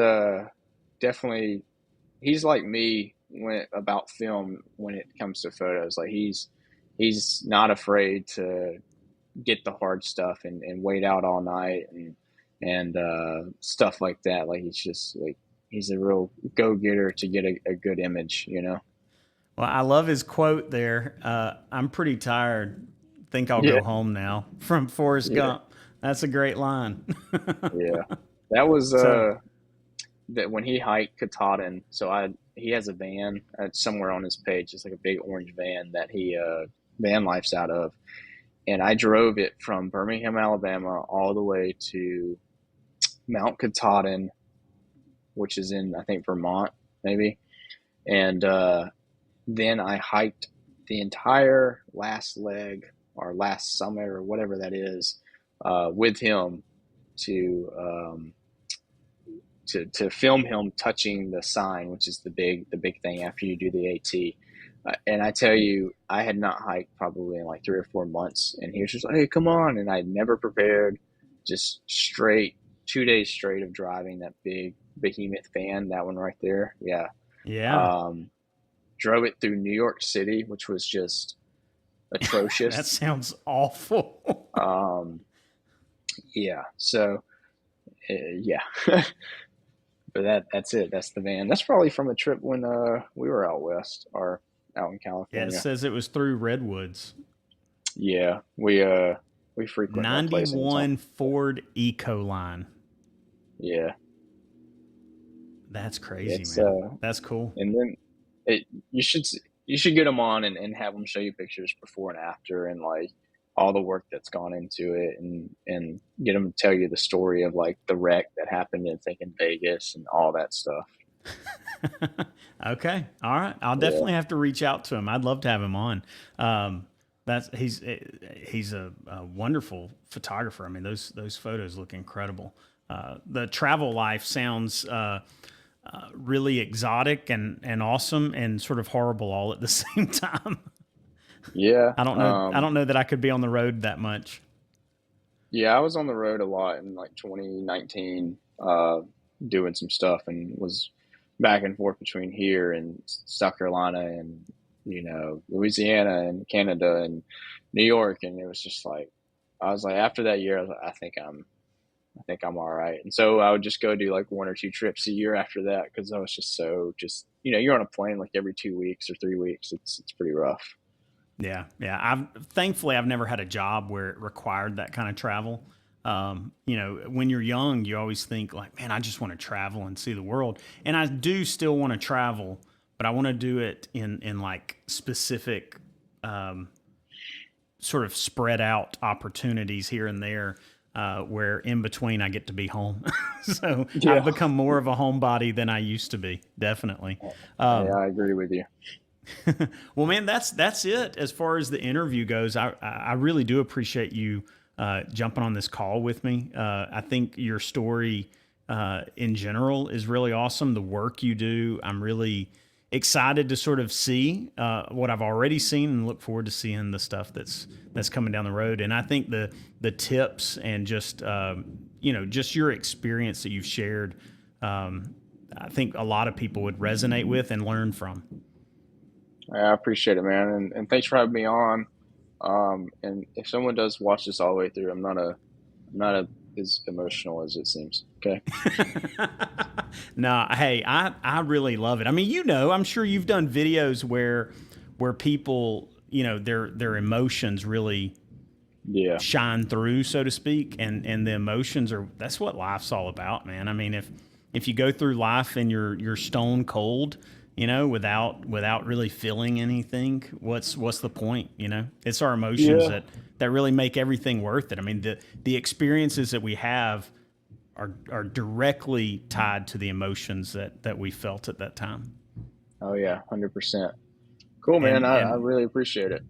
definitely he's like me when about film when it comes to photos. Like he's not afraid to get the hard stuff and wait out all night and stuff like that. Like he's just like he's a real go getter to get a good image, you know. Well, I love his quote there. I'm pretty tired. Think I'll Yeah, go home now from Forrest yeah, Gump. That's a great line. yeah. That was So, that when he hiked Katahdin. So I he has a van somewhere on his page. It's like a big orange van that he van life's out of, and I drove it from Birmingham, Alabama, all the way to Mount Katahdin, which is in I think Vermont, maybe. And then I hiked the entire last leg or last summit or whatever that is with him to to film him touching the sign, which is the big thing after you do the AT. And I tell you, I had not hiked probably in like 3 or 4 months, and he was just like, "Hey, come on!" And I never prepared, just straight 2 days straight of driving that big behemoth van, that one right there. Yeah, yeah, um, drove it through New York City, which was just that atrocious. sounds awful. Um, yeah, so yeah, but that's it. That's the van. That's probably from a trip when we were out west or out in Yeah, it California. says it was through Redwoods. Yeah, we frequent that place anytime. 91 Ford Ecoline. Yeah, That's crazy, it's man. That's cool. and then it you should get them on and have them show you pictures before and after and like all the work that's gone into it and get them to tell you the story of like the wreck that happened in thinking Vegas and all that stuff. Okay. All right. I'll Yeah, definitely have to reach out to him. I'd love to have him on. That's he's a wonderful photographer. I mean, those photos look incredible. The travel life sounds really exotic and awesome and sort of horrible all at the same time. yeah. I don't know. I don't know that I could be on the road that much. Yeah, I was on the road a lot in like 2019, doing some stuff and was back and forth between here and South Carolina and, Louisiana and Canada and New York. And it was just like, I was like, after that year, I was like, I think I'm all right. And so I would just go do like 1 or 2 trips a year after that because I was just so just, you're on a plane like every 2 weeks or 3 weeks. It's pretty rough. Yeah, yeah. Thankfully I've never had a job where it required that kind of travel. When you're young, you always think like, man, I just want to travel and see the world, and I do still want to travel, but I want to do it in like specific, um, sort of spread out opportunities here and there. Where in between I get to be home, so I've Yeah, become more of a homebody than I used to be. Definitely. yeah, Um, I agree with you. well, man, that's it as far as the interview goes. I really do appreciate you jumping on this call with me. I think your story in general is really awesome. The work you do, I'm really excited to sort of see what I've already seen and look forward to seeing the stuff that's coming down the road. And I think the tips and just just your experience that you've shared, I think a lot of people would resonate with and learn from. I appreciate it, man, and thanks for having me on. And if someone does watch this all the way through, I'm not as emotional as it seems. Okay. No, hey, I really love it. I mean, I'm sure you've done videos where people, their emotions really Yeah. shine through, so to speak, and the emotions are that's what life's all about, man. I mean, if you go through life and you're stone cold, without really feeling anything, what's the point? It's our emotions Yeah. that really make everything worth it. I mean, the experiences that we have are directly tied to the emotions that we felt at that time. Oh yeah. 100%. Cool, man. And I and really appreciate it.